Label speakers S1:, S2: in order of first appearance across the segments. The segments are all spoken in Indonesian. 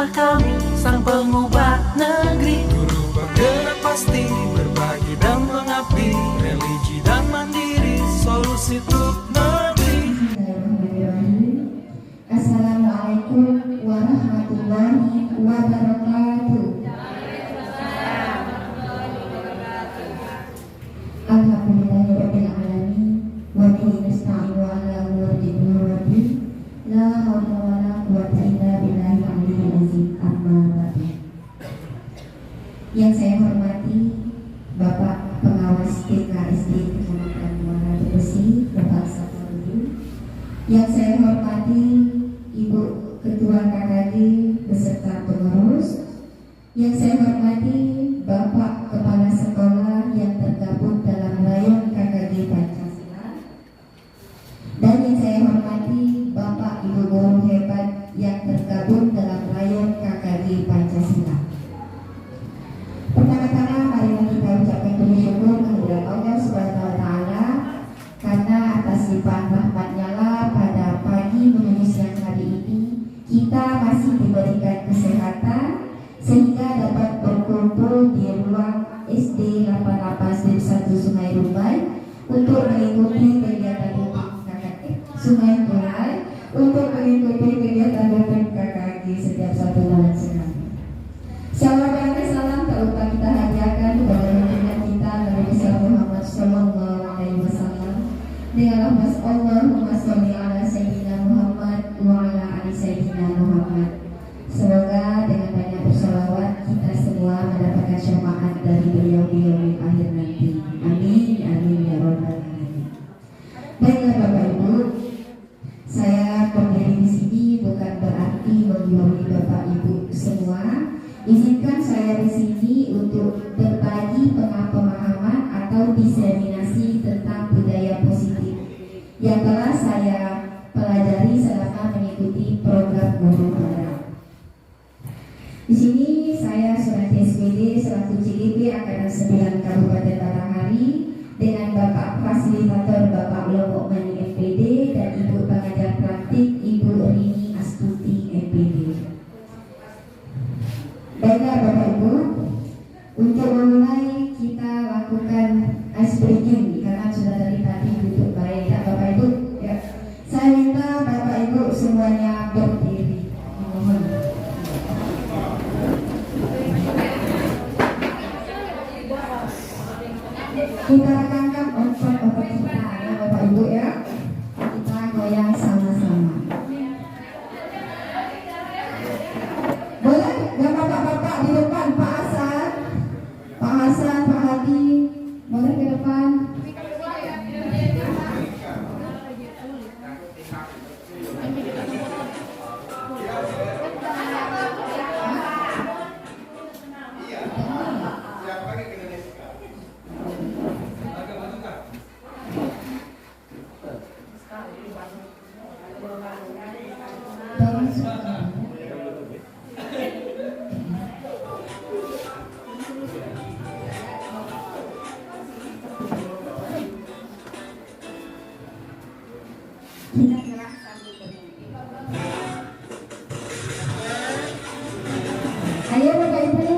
S1: Inilah kami, sang pengubah negeri. Guru bergerak pasti, berbagi dan mengabdi, religi dan mandiri, solusi untuk negeri.
S2: Assalamualaikum warahmatullahi wabarakatuh. Alhamdulillahirabbil alamin wa bihi nasta'inu ala umuri dunya la haula wala quwwata illa billahil aliyyil azim. Amma ba'du. Yang saya hormati Bapak Pengawas TKSD Kecamatan Muara Besi, Bapak Saparudin. Yang saya hormati Ibu Ketua KKD beserta pengurus. Yang saya hormati Bapak Kepala Sekolah yang tergabung dalam rayon KKD Pancasila. Dan yang saya hormati Bapak Ibu guru hebat yang tergabung dalam rayon KKD Pancasila. Pertama-tama marilah kita ucapkan puji syukur kehadirat Allah Subhanahu wa taala karena atas limpahan rahmat-Nya lah pada pagi menuju siang hari ini kita masih diberikan kesehatan sehingga dapat berkumpul di ruang SD 88 1 Sungai Rumbai untuk mengikuti kegiatan rutin KKD Sungai Rumbai untuk mengikuti kegiatan rutin KKD setiap 1 bulan sekali. Salam tak lupa kita hadiahkan kepada junjungan kita Nabi besar Muhammad Sallallahu Alaihi Wasallam dengan lafaz Allahumma sholli ala Sayyidina Muhammad wa ala ali Sayyidina Muhammad. Semoga dengan banyak bersolawat kita semua mendapatkan syafaat dari beliau di yaumil akhir nanti. Amin, amin ya rabbal alamin. Baiklah Bapak Ibu, saya berdiri di sini bukan berarti menggurui Bapak Ibu semua. Izinkan saya di sini untuk berbagi pemahaman atau diseminasi tentang budaya positif yang telah saya pelajari selama mengikuti program Guru Barat. Di sini saya sebagai SPD selaku CGP Angkatan 9 Kabupaten Batanghari dengan Bapak Fasilitator Bapak Lombok Mani MPD dan Ibu Pengajar Praktik Ibu Rini Astuti MPD. Baiklah Bapak Ibu, untuk memulai kita lakukan ice breaking karena sudah dari tadi duduk baik ya Bapak Ibu ya. Saya minta Bapak Ibu semuanya berdiri. Mohon. Kita rekankan otot kita ya Bapak Ibu ya. Kita goyang sama-sama. Boleh nggak bapak-bapak di depan, Pak Hasan, Pak Hadi, boleh ke depan. Ayo Bapak Ibu.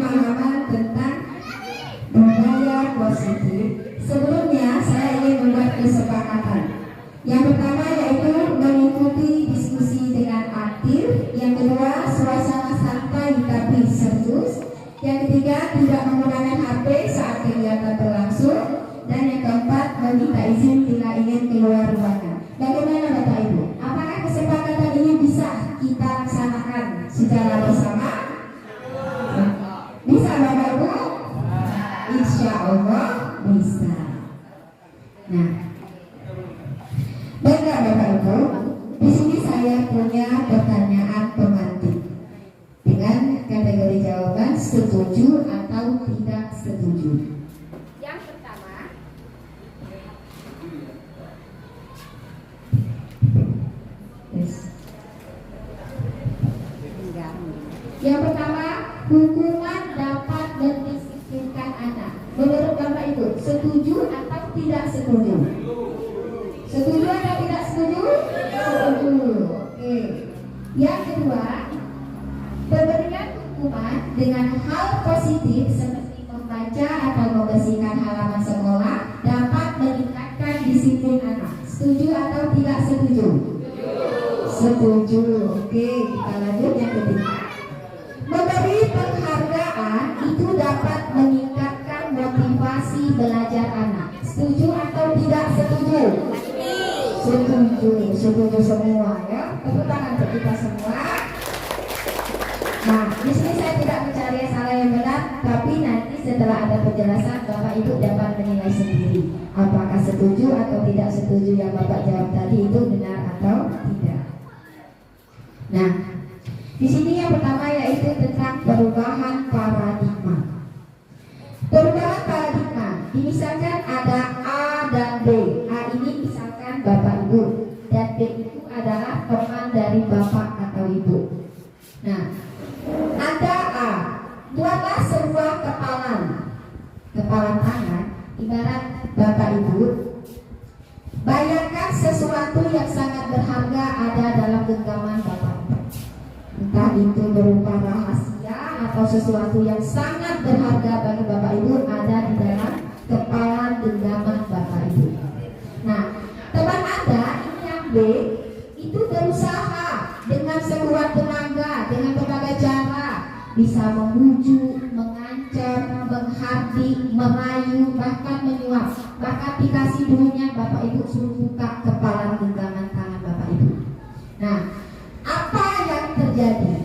S2: pemahaman tentang budaya positif, sebelumnya saya ingin membuat kesepakatan. Yang pertama yaitu mengikuti diskusi dengan aktif. Yang kedua, suasana santai tapi serius. Yang ketiga, tidak menggunakan HP saat kegiatan berlangsung. Dan yang keempat, meminta izin bila ingin keluar ruangan. Bagaimana Bapak Ibu? Apakah kesepakatan ini bisa kita laksanakan secara bersama? Bisa Bapak Ibu? Insya Allah bisa. Nah, baiklah Bapak Ibu, di sini saya punya pertanyaan pemantik dengan kategori jawaban setuju atau tidak setuju. Yang pertama, hukuman dapat mendisiplinkan anak. Menurut Bapak Ibu, setuju atau tidak setuju? Setuju atau tidak setuju? Setuju. Oke. Yang kedua, pemberian hukuman dengan hal positif seperti membaca atau membersihkan halaman sekolah dapat meningkatkan disiplin anak. Setuju atau tidak setuju? Setuju. Oke, kita lanjut yang ketiga. Memberi penghargaan itu dapat meningkatkan motivasi belajar anak. Setuju atau tidak setuju? Setuju. Setuju semua ya. Tepuk tangan untuk kita semua. Nah, di sini saya tidak mencari yang salah yang benar, tapi nanti setelah ada penjelasan Bapak Ibu dapat menilai sendiri apakah setuju atau tidak setuju yang Bapak jawab tadi itu benar atau tidak. Nah, di sini yang pertama yaitu tentang perubahan paradigma. Perubahan paradigma, misalkan ada A dan B. A ini misalkan Bapak Ibu dan B itu adalah teman dari Bapak atau Ibu. Nah, ada A, buatlah sebuah kepalan tangan, ibarat Bapak Ibu. Bayangkan sesuatu yang sangat berharga ada dalam genggaman Bapak. Entah itu berupa rahasia atau sesuatu yang sangat berharga bagi Bapak Ibu ada di dalam kepalan genggaman Bapak Ibu. Nah, teman Anda ini yang B itu berusaha dengan sekuat tenaga, dengan berbagai cara, bisa memujuk, mengancam, menghardik, merayu, bahkan menyuap. Bahkan dikasih dulunya Bapak Ibu suruh buka kepalan genggaman tangan Bapak Ibu. Nah, apa yang terjadi?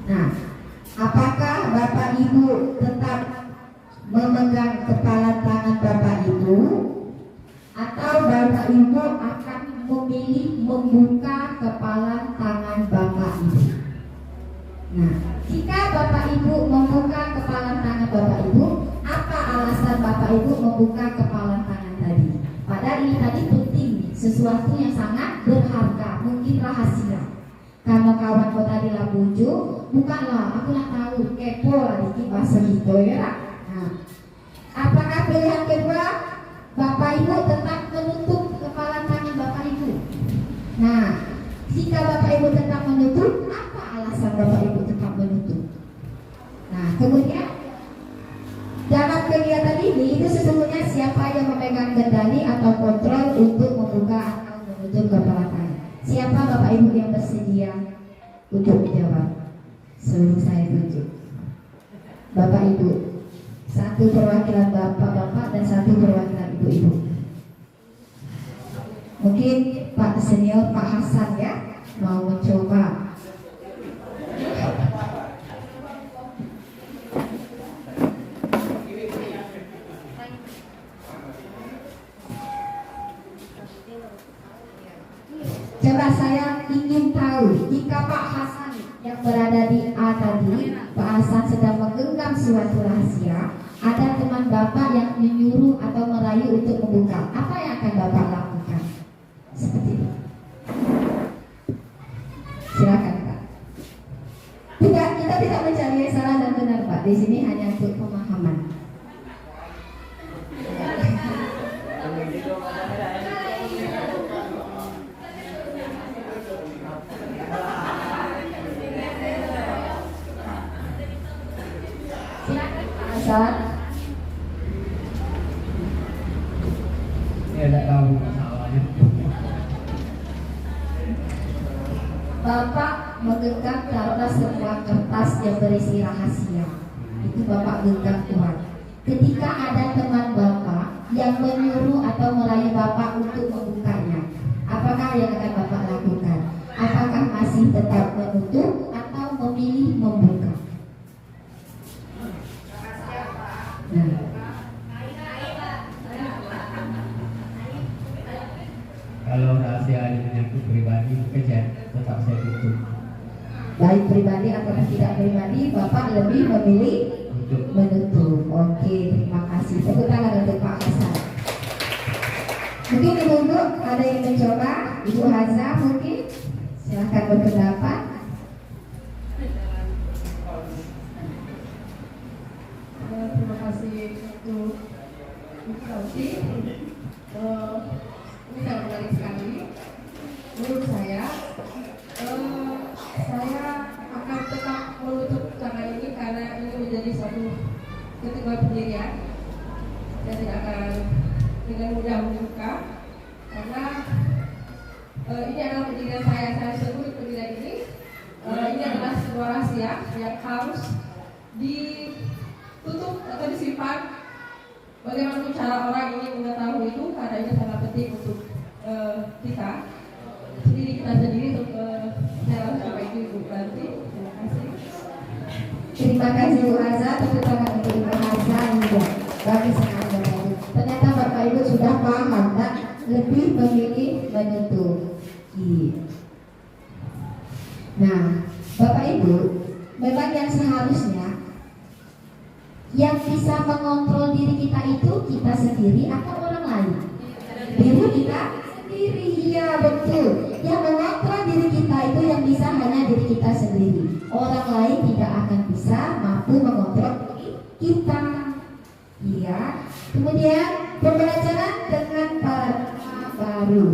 S2: Nah, apakah Bapak Ibu tetap memegang kepalan tangan Bapak Ibu, atau Bapak Ibu akan memilih membuka kepalan tangan Bapak Ibu? Nah, jika Bapak Ibu membuka kepalan tangan Bapak Ibu, apa alasan Bapak Ibu membuka kepalan tangan tadi? Padahal ini tadi penting, sesuatu yang sangat berharga, mungkin rahasia. Karena kawan kau tadi lah bujuk, bukanlah, aku nak tahu, kepo lah dikit bahasa gitu ya. Nah, apakah pilihan kedua Bapak Ibu tetap menutup kepala tangan Bapak Ibu? Nah, jika Bapak Ibu tetap menutup, apa alasan Bapak Ibu tetap menutup? Nah, kemudian dalam kegiatan ini itu sesungguhnya siapa yang memegang kendali atau kontrol untuk membuka atau menutup kepala tangan? Siapa Bapak Ibu yang bersedia untuk menjawab? Sebelum saya tunjuk Bapak Ibu, satu perwakilan Bapak-bapak dan satu perwakilan Ibu-ibu. Mungkin Pak Senior, Pak Hasan ya, mau mencoba. Coba saya ingin tahu, jika Pak Hasan yang berada di A tadi, Pak Hasan sedang menggenggam suatu rahasia, ada teman Bapak yang menyuruh atau merayu untuk membuka, apa yang akan Bapak lakukan? Seperti itu. Silakan Pak. Tidak, kita tidak mencari yang salah dan benar Pak. Di sini hanya untuk pemahaman. Silakan Pak Hasan.
S3: Saya tidak tahu masalahnya.
S2: Bapak menggenggam karena sebuah kertas yang berisi rahasia. Itu Bapak genggam kuat. Ketika ada teman Bapak yang menyuruh atau merayu Bapak untuk membukanya, apakah yang akan Bapak lakukan? Apakah masih tetap menutup atau memilih membuka? Nah.
S3: Kalau rahasia menyangkut pribadi, mungkin tetap saya tutup.
S2: Baik pribadi atau tidak pribadi, Bapak lebih memilih menutup. Oke, terima kasih. Tepuk tangan untuk Pak Hasan. Mungkin Ibu ada yang mencoba? Ibu Haza mungkin? Silahkan berpendapat.
S4: Terima kasih untuk diskusi. Ini sangat menarik sekali. Menurut saya akan tetap menutup cara ini karena ini menjadi suatu ketentuan pendirian. Saya tidak akan dengan mudah membuka karena ini adalah pendirian saya sebut pendirian ini. Ini adalah sebuah rahasia yang harus ditutup atau disimpan. Bagaimana cara orang ini mengetahui itu karena ini sangat penting untuk kita sendiri untuk saya sampai itu Ibu Ranti. Terima kasih.
S2: Terima kasih Bu Haza. Tepuk tangan untuk Ibu Haza juga. Bagi sangat baik. Ternyata Bapak Ibu sudah paham dan lebih memilih menutup. Nah, Bapak Ibu, memang yang seharusnya yang bisa mengontrol diri kita itu kita sendiri atau orang lain? Diri kita sendiri, iya betul. Yang mengontrol diri kita itu yang bisa hanya diri kita sendiri. Orang lain tidak akan bisa mampu mengontrol diri kita. Iya. Kemudian pembelajaran dengan paradigma baru.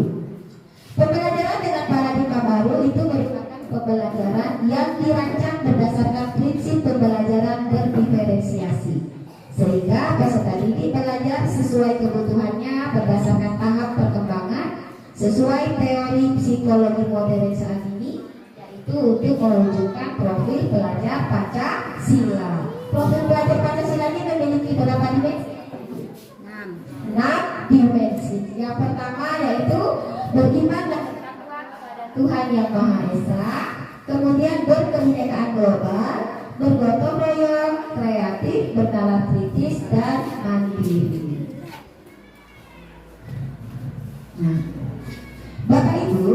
S2: Pembelajaran dengan paradigma baru itu merupakan pembelajaran yang dirancang berdasarkan prinsip pembelajaran berdiferensiasi, sehingga peserta didik belajar sesuai kebutuhannya berdasarkan tahap perkembangan sesuai teori psikologi modern saat ini, yaitu untuk mewujudkan profil pelajar Pancasila. Profil pelajar Pancasila ini memiliki berapa dimensi? 6 dimensi. Yang pertama yaitu beriman dan bertakwa kepada Tuhan Yang Maha Esa, kemudian berkebinekaan global, bergotong royong, kreatif, bernalar kritis, dan mandiri. Nah, Bapak Ibu,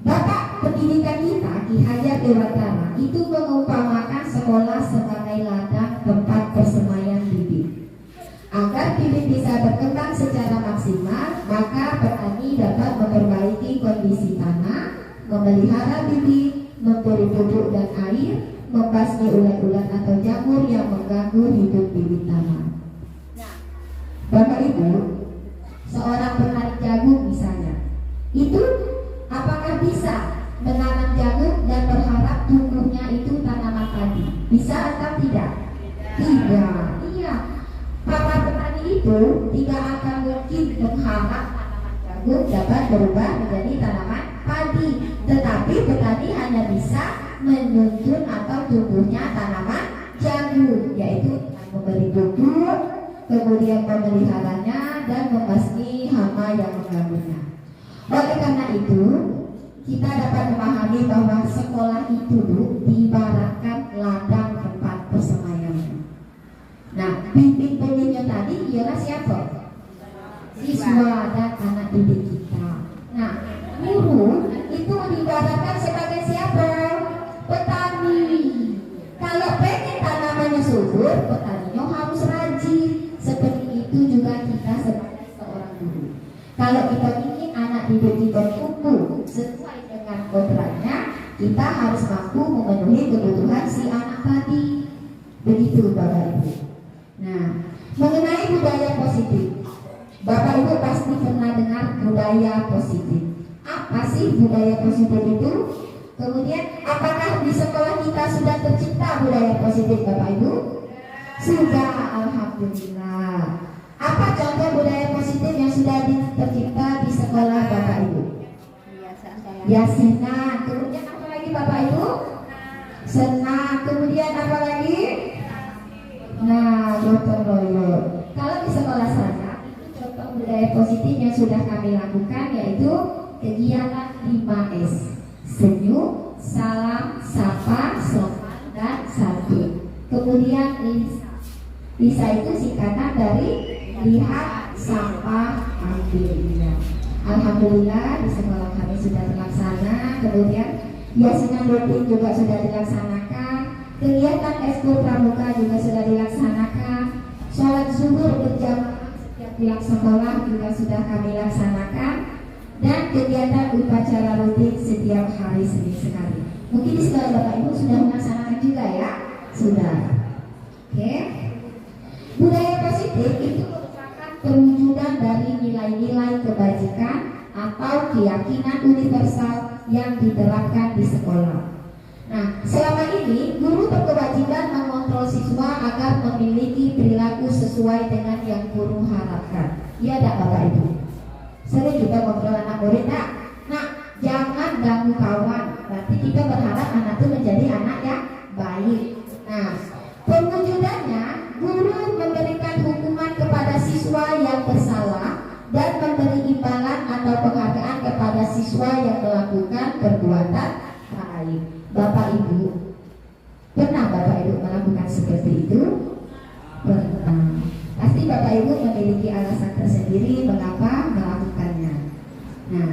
S2: Bapak pendidikan kita Ki Hajar Dewantara itu mengumpamakan sekolah sebagai ladang tempat persemaian bibit. Agar bibit bisa berkembang secara maksimal, maka petani dapat memperbaiki kondisi tanah, memelihara bibit, memberi pupuk dan air, membasmi ulat-ulat atau jamur yang mengganggu hidup bibit tanah. Nah, Bapak Ibu, seorang penarik jagung misalnya, itu apakah bisa menanam jagung dan berharap tumbuhnya itu tanaman padi? Bisa atau tidak? Tidak. Iya. Para petani itu tidak akan mungkin mengharap tanaman jagung dapat berubah menjadi tanaman padi, tetapi petani hanya bisa menuntun atau tumbuhnya tanaman jagung, yaitu memberi pupuk, kemudian memeliharanya dan membasmi hama yang mengganggunya. Oleh karena itu, kita dapat memahami bahwa sekolah itu diibaratkan ladang tempat persemaian. Nah, bimbing-bimbingnya tadi ialah siapa? Siswa dan anak didik kita. Nah, guru itu diibaratkan sebagai siapa? Petani. Kalau pengen tanamannya subur, petaninya harus rajin. Seperti itu juga kita sebagai seorang guru. Kalau kita ingin anak didik kita tumbuh sesuai dengan kodratnya, kita harus mampu memenuhi kebutuhan si anak tadi. Begitu Bapak Ibu. Nah, mengenai budaya positif, Bapak Ibu pasti pernah dengar budaya positif. Apa sih budaya positif itu? Kemudian, apakah di sekolah kita sudah tercipta budaya positif Bapak Ibu? Sudah, alhamdulillah. Apa contoh budaya positif yang sudah tercipta di sekolah Bapak Ibu? Ya, senang. Kemudian apa lagi Bapak Ibu? Senang. Kemudian apa lagi? Nah, gotong royong. Kalau di sekolah saya, itu contoh budaya positif yang sudah kami lakukan yaitu kegiatan 5S. Senyum, salam, sapa, sopan, dan santun. Kemudian Lisa itu singkatan dari lihat, sapa, ambil. Alhamdulillah di sekolah kami sudah terlaksana. Kemudian biasanya rutin juga sudah dilaksanakan. Kegiatan ekskul pramuka juga sudah dilaksanakan. Sholat zuhur berjamaah setiap pulang sekolah juga sudah kami laksanakan. Dan kegiatan upacara rutin setiap hari Senin sekali. Mungkin di sekolah Bapak Ibu sudah melaksanakan juga ya? Sudah. Oke. Budaya positif itu merupakan perwujudan dari nilai-nilai kebajikan atau keyakinan universal yang diterapkan di sekolah. Nah, selama ini guru berkewajiban mengontrol siswa agar memiliki perilaku sesuai dengan yang guru harapkan. Iya tak Bapak Ibu? Sering kita kontrol anak murid, nah jangan ganggu kawan. Berarti kita berharap anak itu menjadi anak yang baik. Nah, perwujudannya guru memberikan hukuman kepada siswa yang bersalah dan memberi imbalan atau penghargaan kepada siswa yang melakukan perbuatan baik. Bapak Ibu, pernah Bapak Ibu melakukan seperti itu? Pernah. Pasti Bapak Ibu memiliki alasan tersendiri mengapa melakukannya. Nah,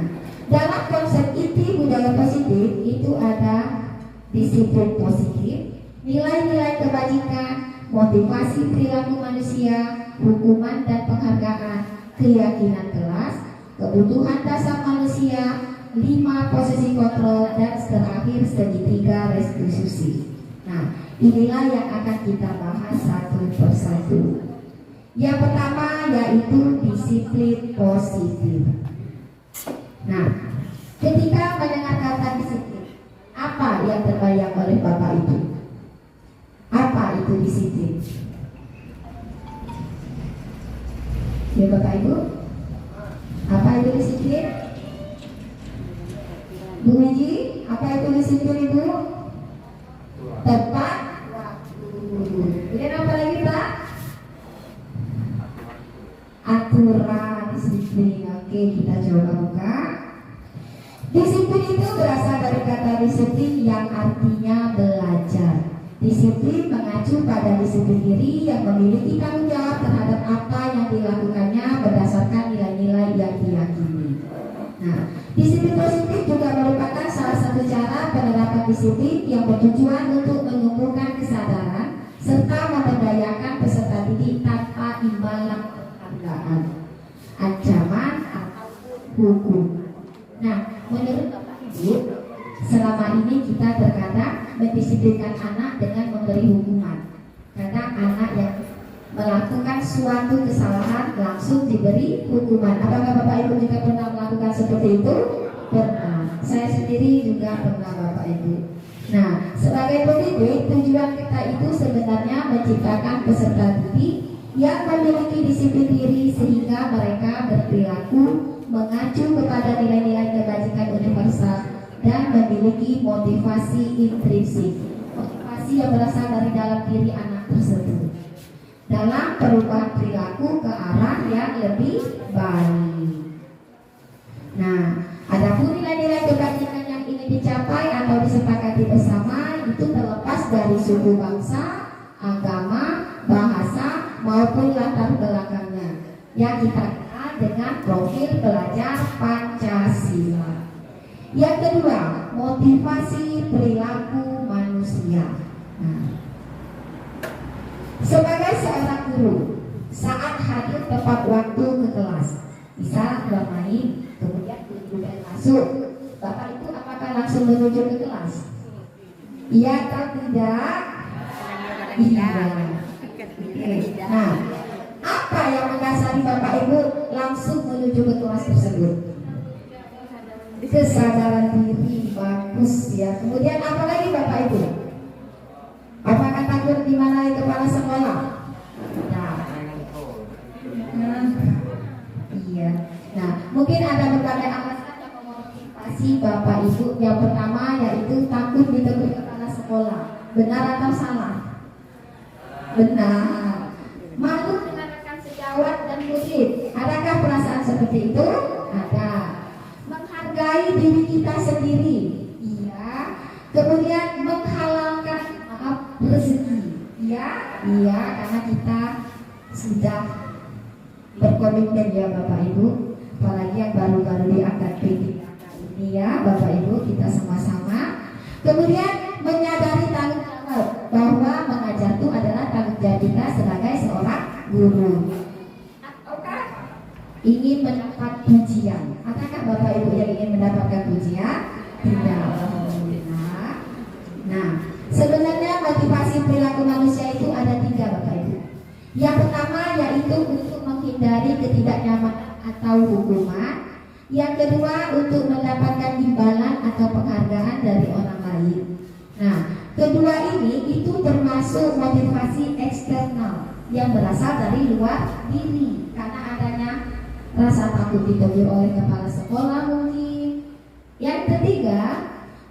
S2: dalam konsep inti budaya positif itu ada disiplin positif, nilai-nilai kebajikan, motivasi perilaku manusia, hukuman dan penghargaan, keyakinan kelas, kebutuhan dasar manusia, 5 posisi kontrol, dan terakhir segitiga restitusi. Nah, inilah yang akan kita bahas satu persatu. Yang pertama yaitu disiplin positif. Nah, ketika mendengar kata disiplin, apa yang terbayang oleh Bapak Ibu? Apa itu disiplin? Ya Bapak Ibu, apa itu disiplin? Bu Wiji, apa itu disiplin Ibu? Tepat waktu. Kemudian apa lagi Pak? Aturan disiplin. Oke, kita coba buka. Disiplin itu berasal dari kata disiplin yang artinya belajar. Disiplin mengacu pada disiplin diri yang memiliki tanggung jawab terhadap apa yang dilakukannya berdasarkan nilai-nilai yang diyakini. Nah, disiplin positif juga merupakan salah satu cara penerapan disiplin yang bertujuan untuk menumbuhkan kesadaran serta memberdayakan peserta didik tanpa imbalan penghargaan, ancaman atau hukum. Nah, menurut Bapak Ibu, selama ini kita terkadang mendisiplinkan anak dengan memberi hukuman. Kadang anak yang melakukan suatu kesalahan langsung diberi hukuman. Apakah Bapak Ibu juga pernah melakukan seperti itu? Pernah. Saya sendiri juga pernah Bapak Ibu. Nah, sebagai pendidik, tujuan kita itu sebenarnya menciptakan peserta didik yang memiliki disiplin diri sehingga mereka berperilaku mengacu kepada nilai-nilai kebajikan universal dan memiliki motivasi intrinsik, motivasi yang berasal dari dalam diri anak tersebut dalam perubahan perilaku ke arah yang lebih baik. Nah, adapun nilai-nilai kebajikan yang ingin dicapai atau disepakati bersama itu terlepas dari suku bangsa, agama, bahasa maupun latar belakangnya yang kita kenal dengan profil pelajar Pancasila. Yang kedua, motivasi perilaku manusia. Nah, sebagai seorang guru, saat hadir tepat waktu ke kelas, misal bermain, kemudian guru masuk, Bapak itu apakah langsung menuju ke kelas? Iya atau tidak? Iya. Nah, apa yang mendasari Bapak Ibu langsung menuju ke kelas tersebut? Kesadaran diri, bagus ya. Kemudian apa lagi Bapak Ibu? Apakah takut dimarahi kepala sekolah? motivasi Bapak Ibu. Yang pertama yaitu takut ditegur kepala sekolah. Benar atau salah? Benar. Malu dengan rekan sejawat dan murid. Adakah perasaan seperti itu? Ada. Menghargai diri kita sendiri. Iya. Kemudian menghalalkan rezeki. Iya. Iya, karena kita sudah berkomitmen ya Bapak Ibu. Apalagi yang baru-baru diangkat P3K ini ya Bapak Ibu, kita sama-sama. Kemudian menyadari tanggung jawab bahwa mengajar itu adalah tanggung jawab kita sebagai seorang guru. Ataukah ingin mendapat pujian? Apakah Bapak Ibu yang ingin mendapatkan pujian? Tidak. Nah, sebenarnya motivasi perilaku manusia itu ada 3 Bapak Ibu. Yang pertama yaitu untuk menghindari ketidaknyamanan atau hukuman. Yang kedua untuk mendapatkan imbalan atau penghargaan dari orang lain. Nah, kedua ini itu termasuk motivasi eksternal yang berasal dari luar diri, karena adanya rasa takut ditegur oleh kepala sekolah mungkin. Yang ketiga,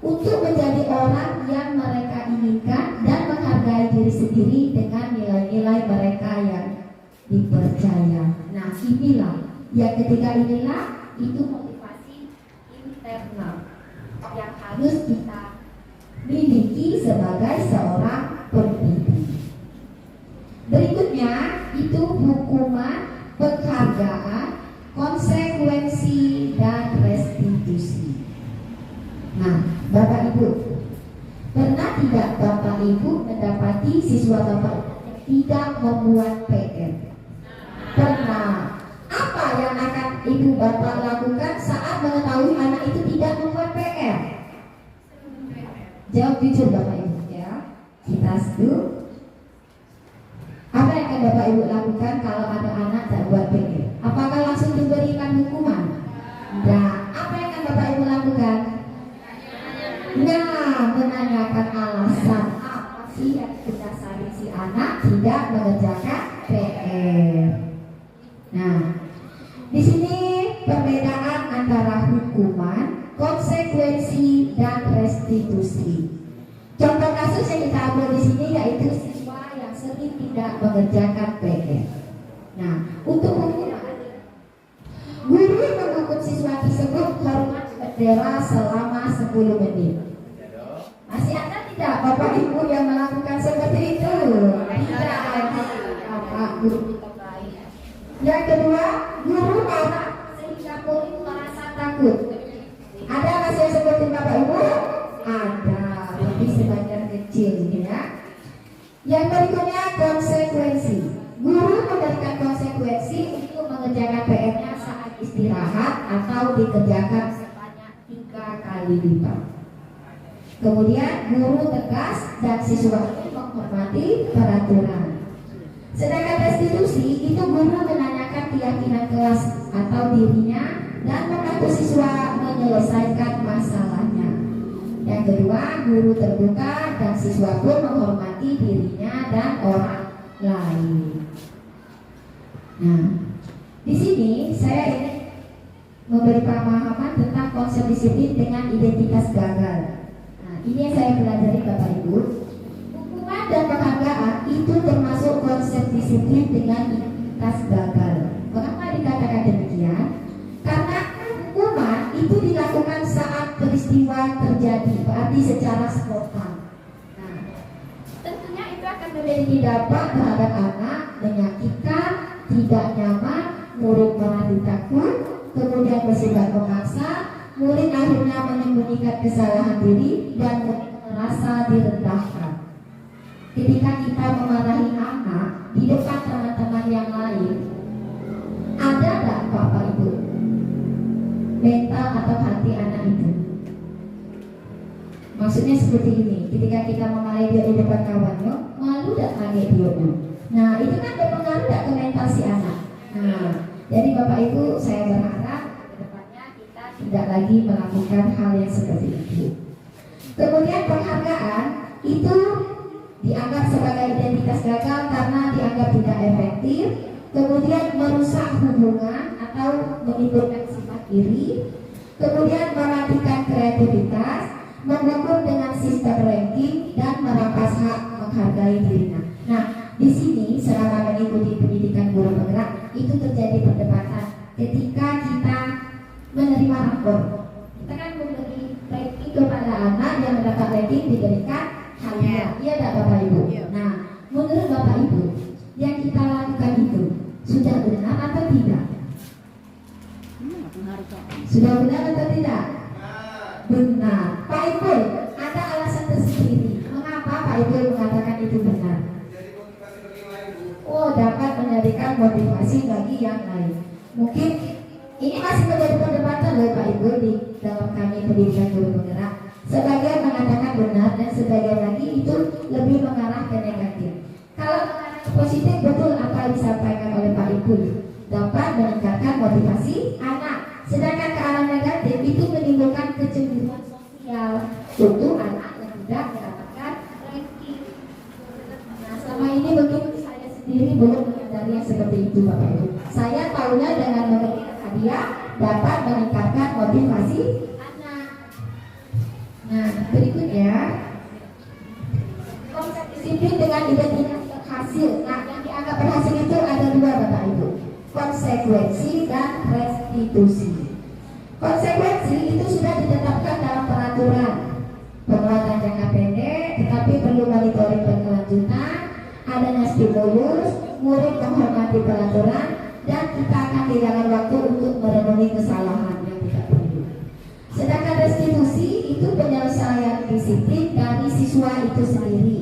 S2: untuk menjadi orang yang mereka inginkan dan menghargai diri sendiri dengan nilai-nilai mereka yang dipercaya. Nah, inilah yang ketiga inilah itu motivasi internal yang harus kita miliki sebagai seorang pendidik. Berikutnya itu hukuman, penghargaan, konsekuensi, dan restitusi. Nah, Bapak Ibu, pernah tidak Bapak Ibu mendapati siswa Bapak yang tidak membuat PR? Pernah. Apa yang akan Ibu Bapak lakukan saat mengetahui anak itu tidak membuat PR? Jawab jujur Bapak Ibu ya. Kita setuju. Apa yang akan Bapak Ibu lakukan kalau ada anak tak buat PR? Apakah langsung diberikan hukuman? Nah, apa yang akan Bapak Ibu lakukan? Nah, menanyakan alasan apa sih yang mendasari si anak tidak mengerjakan PR. Nah, di sini perbedaan antara hukuman, konsekuensi, dan restitusi. Contoh kasus yang kita ambil di sini yaitu siswa yang sering tidak mengerjakan PR. Nah, untuk hukuman, guru menghukum siswa tersebut hormat bendera selama 10 menit. Masih ada tidak Bapak Ibu yang melakukan seperti itu? Tidak lagi Bapak guru. Yang kedua, guru marah sehingga murid merasa takut. Ada kasus yang seperti Bapak Ibu? Ada, tapi sebagian kecil ya. Yang berikutnya konsekuensi. Guru memberikan konsekuensi untuk mengerjakan PR-nya saat istirahat atau dikerjakan sebanyak 3 kali lipat. Kemudian guru tegas dan siswa menghormati peraturan. Sedangkan restitusi itu guru menanyakan keyakinan kelas atau dirinya dan membantu siswa menyelesaikan masalahnya. Yang kedua, guru terbuka dan siswa pun menghormati dirinya dan orang lain. Nah, di sini saya ingin memberi pemahaman tentang konsep disiplin dengan identitas gagal. Nah, ini yang saya pelajari Bapak Ibu. Hukuman dan penghargaan itu termasuk konsep disiplin dengan identitas gagal. Mengapa dikatakan demikian? Karena hukuman itu dilakukan saat peristiwa terjadi, berarti secara spontan. Nah, tentunya itu akan memiliki dampak terhadap anak, menyakitkan, tidak nyaman, murid merasa takut, kemudian bersifat memaksa, murid akhirnya menyembunyikan kesalahan diri dan merasa direndahkan. Ketika kita memarahi anak di depan teman-teman yang lain, ada tak Bapak Ibu mental atau hati anak itu? Maksudnya seperti ini, ketika kita memarahi dia di depan kawannya, malu tak kaget dia? Nah, itu kan berpengaruh tak ke mental si anak. Nah, jadi Bapak Ibu, saya berharap ke depannya kita tidak lagi melakukan hal yang seperti itu. Kemudian penghargaan itu dianggap sebagai identitas gagal karena dianggap tidak efektif, kemudian merusak hubungan atau menimbulkan sifat iri, kemudian mematikan kreativitas, mengukur dengan sistem ranking, dan merampas hak menghargai dirinya. Nah, di sini selama mengikuti pendidikan guru penggerak itu terjadi perdebatan ketika kita menerima rapor. Kita kan memberi ranking kepada anak yang mendapat ranking diberikan hadiah. Iya tidak Bapak Ibu? Nah, menurut Bapak Ibu, yang kita lakukan itu sudah benar atau tidak? Sudah benar atau tidak? Benar. Pak Ibu, ada alasan tersendiri mengapa Pak Ibu mengatakan itu benar? Oh, dapat menjadikan motivasi bagi yang lain. Mungkin ini masih menjadi perdebatan loh Pak Ibu di dalam kami pendidikan guru penggerak. Sebagian mengatakan benar dan sebagian lagi itu lebih mengarah ke negatif. Kalau mengarah ke positif, betul apa yang disampaikan oleh Pak Ibu, dapat meningkatkan motivasi anak. Sedangkan ke arah negatif itu menimbulkan kecemburuan sosial untuk anak yang tidak mendapatkan ranking. Nah, selama ini mungkin saya sendiri belum menyadari yang seperti itu Bapak Ibu. Saya tahunya dengan memberikan hadiah dapat meningkatkan motivasi anak. Nah, berikutnya konsep disiplin dengan identitas berhasil. Nah, yang dianggap berhasil itu ada dua Bapak Ibu, konsekuensi dan restitusi. Konsekuensi itu sudah ditetapkan dalam peraturan penguatan jangka pendek, tetapi perlu monitoring berkelanjutan, adanya stimulus, murid menghormati peraturan, dan kita akan kehilangan waktu untuk merenungi kesalahan yang tidak perlu. Sedangkan restitusi itu penyelesaian disiplin dari siswa itu sendiri.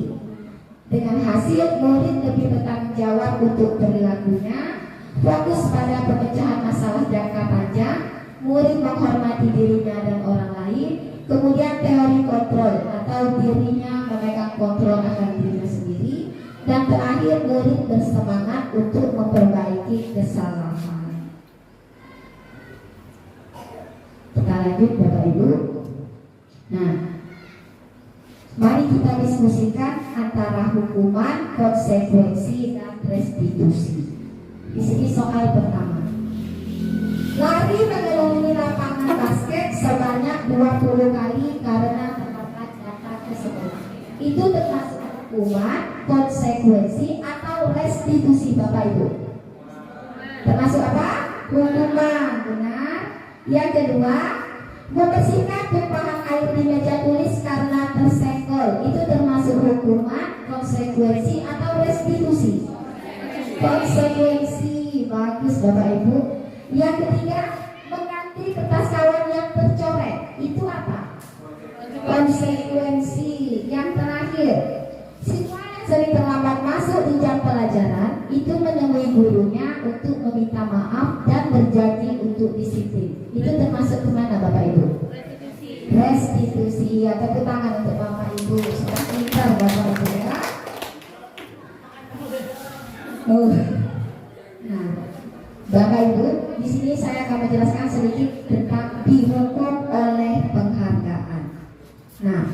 S2: Dengan hasil, murid lebih bertanggung jawab untuk perilakunya, fokus pada pemecahan masalah jangka panjang, murid menghormati dirinya dan orang lain, kemudian teori kontrol atau dirinya memegang kontrol akan dirinya sendiri, dan terakhir murid bersemangat untuk memperbaiki kesalahan. Kita lanjut Bapak Ibu. Nah, mari kita diskusikan antara hukuman, konsekuensi, dan restitusi. Di sini soal pertama. Lari mengelilingi lapangan basket sebanyak 20 kali karena terlambat datang ke sekolah. Itu termasuk hukuman, konsekuensi, atau restitusi Bapak Ibu? Termasuk apa? Hukuman, benar. Yang kedua, membersihkan tumpahan air di meja tulis karena tersenggol. Itu termasuk hukuman, konsekuensi, atau restitusi? Konsekuensi. Bagus Bapak Ibu. Yang ketiga, mengganti kertas kawan yang tercoret. Itu apa? Konsekuensi. Yang terakhir, siswa yang sering terlambat masuk di jam pelajaran itu menemui gurunya untuk meminta maaf dan berjanji untuk disiplin. Itu termasuk kemana Bapak Ibu? Restitusi. Ya, tepuk tangan untuk Bapak Ibu. Sudah pintar Bapak Ibu ya. Nah, Bapak Ibu, di sini saya akan menjelaskan sedikit tentang dihukum oleh penghargaan. Nah,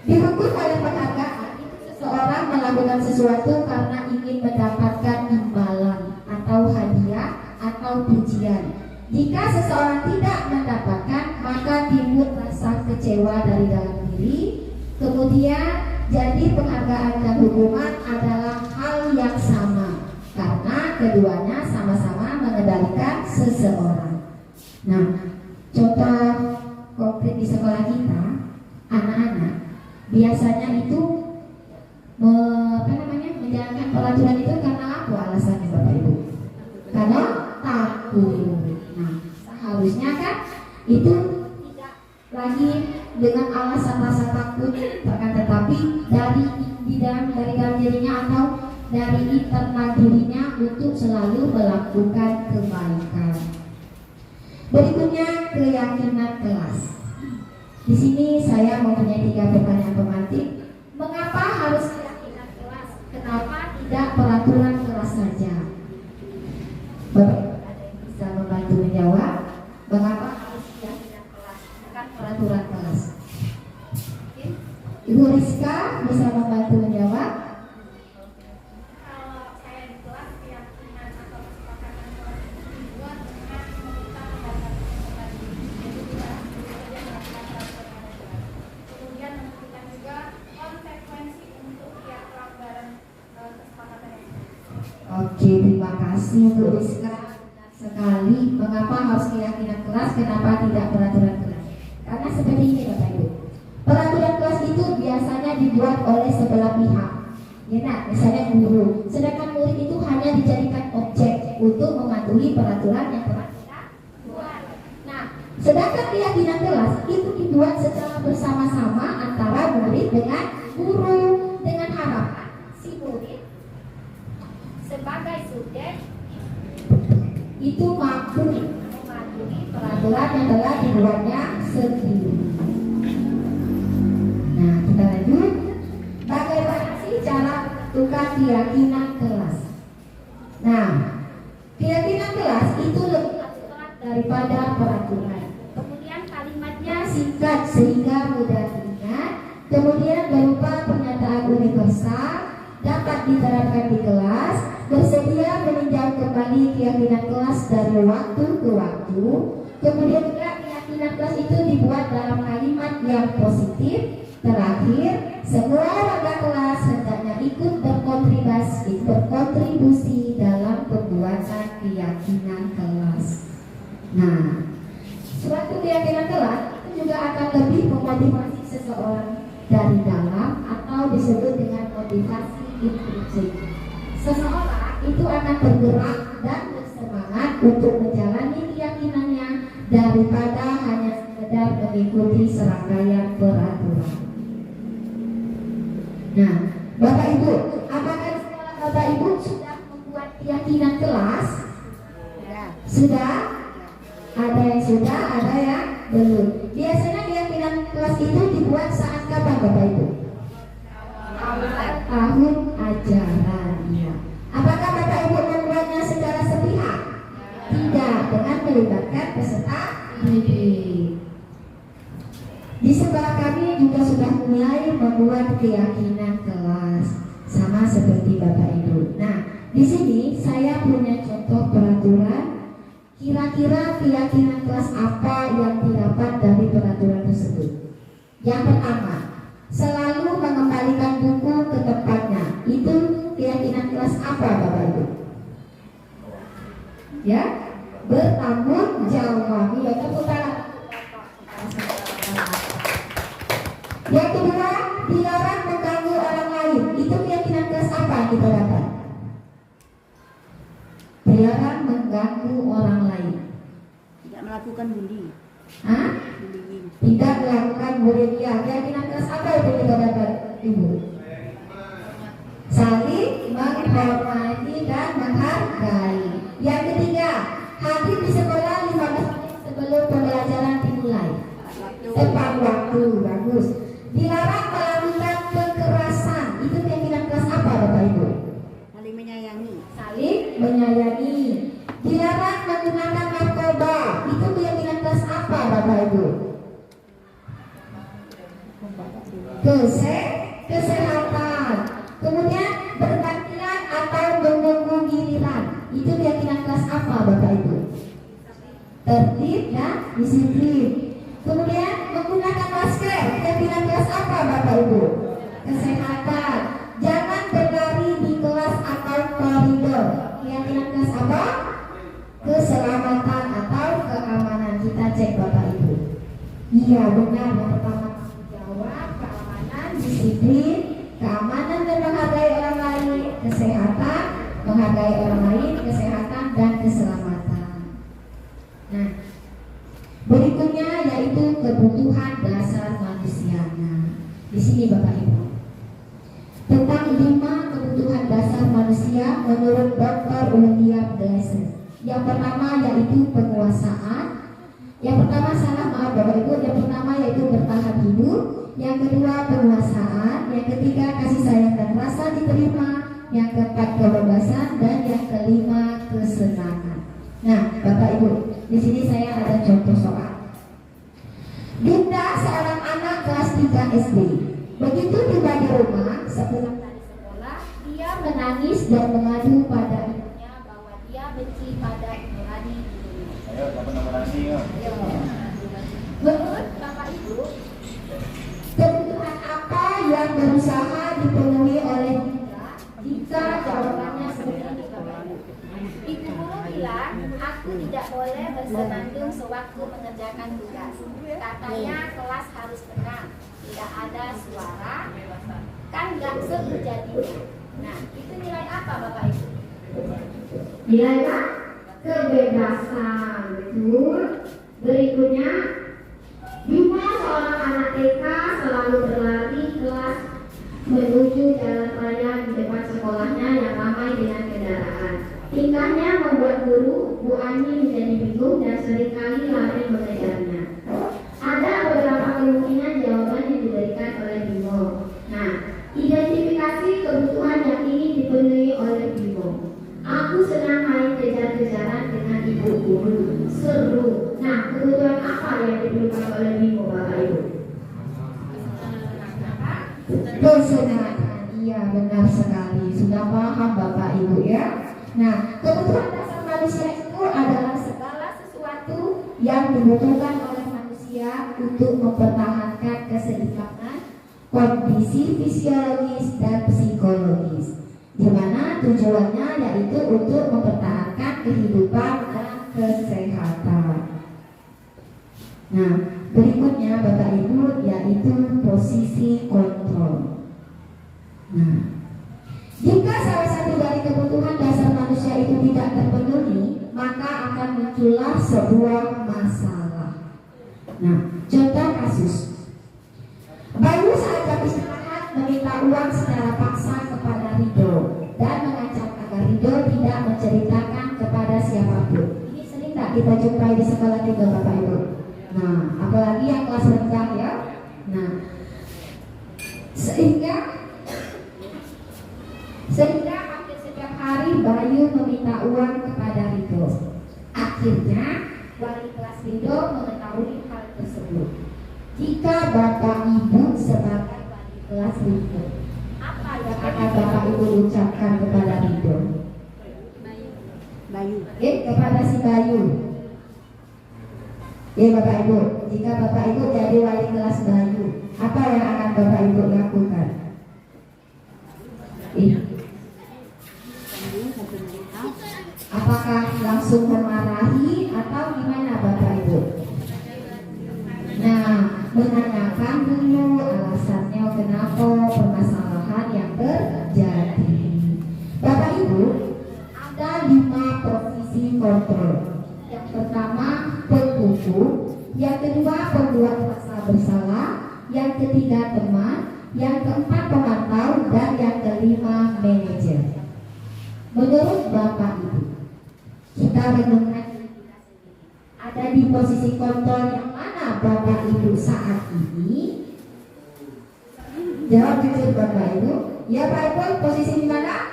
S2: dihukum oleh penghargaan itu seseorang melakukan sesuatu karena ingin mendapatkan imbalan atau hadiah atau pujian. Jika seseorang tidak mendapatkan, maka timbul rasa kecewa dari dalam diri. Kemudian jadi penghargaan dan hukuman adalah hal yang sama karena keduanya sama-sama mengendalikan seseorang. Nah, contoh konkret di sekolah kita, anak-anak biasanya itu menjalankan peraturan itu karena apa alasannya Bapak Ibu? Karena takut. Nah, seharusnya kan itu tidak lagi dengan alasan rasa takut, tetapi dari dalam dirinya atau dari internal dirinya untuk selalu melakukan kebaikan. Berikutnya, keyakinan kelas. Di sini saya mempunyai 3 pertanyaan pemantik. Mengapa harus keyakinan kelas? Kenapa tidak peraturan kelas saja? Bapak ada yang bisa membantu menjawab? Mengapa harus keyakinan kelas, bukan peraturan kelas? Ibu Rizka bisa membantu menjawab? Oke, terima kasih Bu Rizka sekali. Mengapa harus keyakinan kelas? Kenapa tidak peraturan kelas? Karena seperti ini Bapak Ibu. Peraturan kelas itu biasanya dibuat oleh sebelah pihak. Ya, nah, misalnya guru. Sedangkan murid itu hanya dijadikan objek untuk mematuhi peraturan yang telah kita buat. Nah, sedangkan keyakinan kelas itu dibuat secara bersama-sama antara murid dengan guru, dengan harapan si murid sebagai subjek itu mampu mematuhi peraturan yang telah dibuatnya sendiri. Nah, kita lanjut. Bagaimana sih cara menentukan keyakinan kelas? Nah, keyakinan kelas itu lebih abstrak daripada peraturan. Kemudian kalimatnya singkat sehingga mudah diingat. Kemudian berupa pernyataan universal, dapat diterapkan di kelas, bersedia meninjau kembali keyakinan kelas dari waktu ke waktu. Kemudian juga keyakinan kelas itu dibuat dalam kalimat yang positif. Terakhir, semua warga kelas hendaknya ikut berkontribusi dalam pembuatan keyakinan kelas. Nah, suatu keyakinan kelas itu juga akan lebih memotivasi seseorang dari dalam atau disebut dengan motivasi intrinsik. Seseorang itu akan bergerak dan bersemangat untuk menjalani keyakinannya daripada hanya sekedar mengikuti serangkaian peraturan. Nah, Bapak Ibu, apakah sekolah Bapak Ibu sudah membuat keyakinan kelas? Sudah? Ada yang sudah, ada yang belum. Biasanya keyakinan kelas itu dibuat saat kapan Bapak Ibu? Tahun ajaran. Ya. Apakah Bapak Ibu membuatnya secara sepihak? Tidak, dengan melibatkan peserta didik. Di sekolah kami juga sudah mulai membuat keyakinan kelas, sama seperti Bapak Ibu. Nah, di sini saya punya contoh peraturan. Kira-kira keyakinan kelas apa yang didapat dari peraturan tersebut? Yang pertama, selalu mengembalikan buku ke tempatnya. Itu keyakinan kelas apa Bapak Ibu? Ya, bertanggung jawab. Ya, tepuk tangan. Yang kedua, dilarang mengganggu orang lain. Itu keyakinan kelas apa yang kita dapat? Dilarang mengganggu orang lain.
S5: Tidak melakukan bully.
S2: Hah? Tidak melakukan bullying. Ya, keyakinan kelas apa itu kita dapat, Ibu? Saling menghormati dan menghargai. Yang ketiga, hadir di sekolah 15 menit sebelum pembelajaran dimulai. Tepat waktu, bagus. Dilarang melakukan kekerasan. Itu keyakinan kelas apa Bapak Ibu?
S5: Saling menyayangi.
S2: Saling menyayangi. Dilarang menggunakan narkoba. Itu keyakinan kelas apa Bapak Ibu? Kesehatan. Kemudian bergantian atau menunggu giliran. Itu keyakinan kelas apa Bapak Ibu? Tertib dan disiplin. Kemudian menggunakan masker. Keyakinan kelas apa Bapak Ibu? Kesehatan. Jangan berlari di kelas atau koridor. Keyakinan kelas apa? Keselamatan atau keamanan. Kita cek Bapak Ibu. Iya benar. Yang pertama tanggung jawab, keamanan, disiplin, keamanan dan menghargai orang lain, kesehatan, menghargai orang lain, kesehatan dan keselamatan. Nah, berikutnya yaitu kebutuhan dasar manusia. Nah, di sini Bapak Ibu, tentang 5 kebutuhan dasar manusia menurut Dr. William Glasser. Yang pertama yaitu penguasaan. Yang pertama maaf Bapak Ibu. Yang pertama yaitu bertahan hidup. Yang kedua penguasaan. Yang ketiga kasih sayang dan rasa diterima. Yang keempat kebebasan dan yang kelima kesenangan. Nah, Bapak Ibu, di sini saya ada contoh soal. Dinda seorang anak kelas 3 SD. Begitu tiba di rumah, sepulang dari sekolah, dia menangis dan mengadu pada ibunya bahwa dia benci pada nurani dirinya.
S6: Ayo, dapat nomor nasi ya.
S2: Menurut Bapak Ibu, kebutuhan apa yang berusaha dipenuhi oleh Dinda jika jawabannya seperti ini Bapak Ibu guru bilang, aku tidak boleh bersenandung sewaktu mengerjakan tugas. Katanya kelas harus tenang, tidak ada suara, kan gak seru jadinya. Nah, itu nilai apa Bapak Ibu? Nilai apa? Kebebasan, betul. Berikutnya, Bima seorang anak TK selalu berlari kelas menuju jalan raya di depan sekolahnya yang ramai dengan kendaraan. Tingkahnya membuat guru Bu Ani menjadi bingung dan seringkali lari mengejarnya. Ada beberapa kemungkinan jawaban yang diberikan oleh Bimo. Nah, identifikasi kebutuhan yang ingin dipenuhi oleh Bimo. Aku senang main kejar-kejaran dengan ibu guru. Seru. Nah, kebutuhan apa yang diperlukan oleh Bimo, Bapak Ibu? Kesenangan. Iya, benar sekali. Sudah paham Bapak Ibu ya. Nah, kebutuhan dasar manusia itu adalah segala sesuatu yang dibutuhkan oleh manusia untuk mempertahankan keseimbangan kondisi fisiologis dan psikologis, di mana tujuannya yaitu untuk mempertahankan kehidupan dan kesehatan. Nah, berikutnya Bapak Ibu yaitu posisi kontrol. Nah, jika salah satu dari kebutuhan dasar manusia itu tidak terpenuhi, maka akan muncullah sebuah masalah. Nah, contoh kasus. Bayu saat jam istirahat meminta uang secara paksa kepada Rido dan mengancam agar Rido tidak menceritakan kepada siapapun. Ini sering tak kita jumpai di sekolah kita Bapak Ibu. Nah, apalagi yang kelas rendah ya. Nah, sehingga hampir setiap hari Bayu meminta uang kepada Rido. Akhirnya wali kelas Rido mengetahui hal tersebut. Jika Bapak Ibu sebagai wali kelas Rido, apa yang akan Bapak Ibu ucapkan kepada Rido?
S5: Bayu.
S2: Kepada si Bayu. Bapak Ibu, jika Bapak Ibu jadi wali kelas Bayu, apa yang akan Bapak Ibu lakukan? Apakah langsung memarahi atau gimana Bapak Ibu? Nah, menanyakan dulu alasannya kenapa permasalahan yang terjadi. Bapak Ibu, ada 5 posisi kontrol. Yang pertama penghukum, yang kedua pembuat rasa bersalah, yang ketiga teman, yang keempat pemantau, dan yang kelima manajer. Menurut Bapak Ibu, kita renungkan ada di posisi kontrol yang mana Bapak Ibu saat ini? Jawab jujur Bapak Ibu. Ya Pak Ibu, posisi di mana?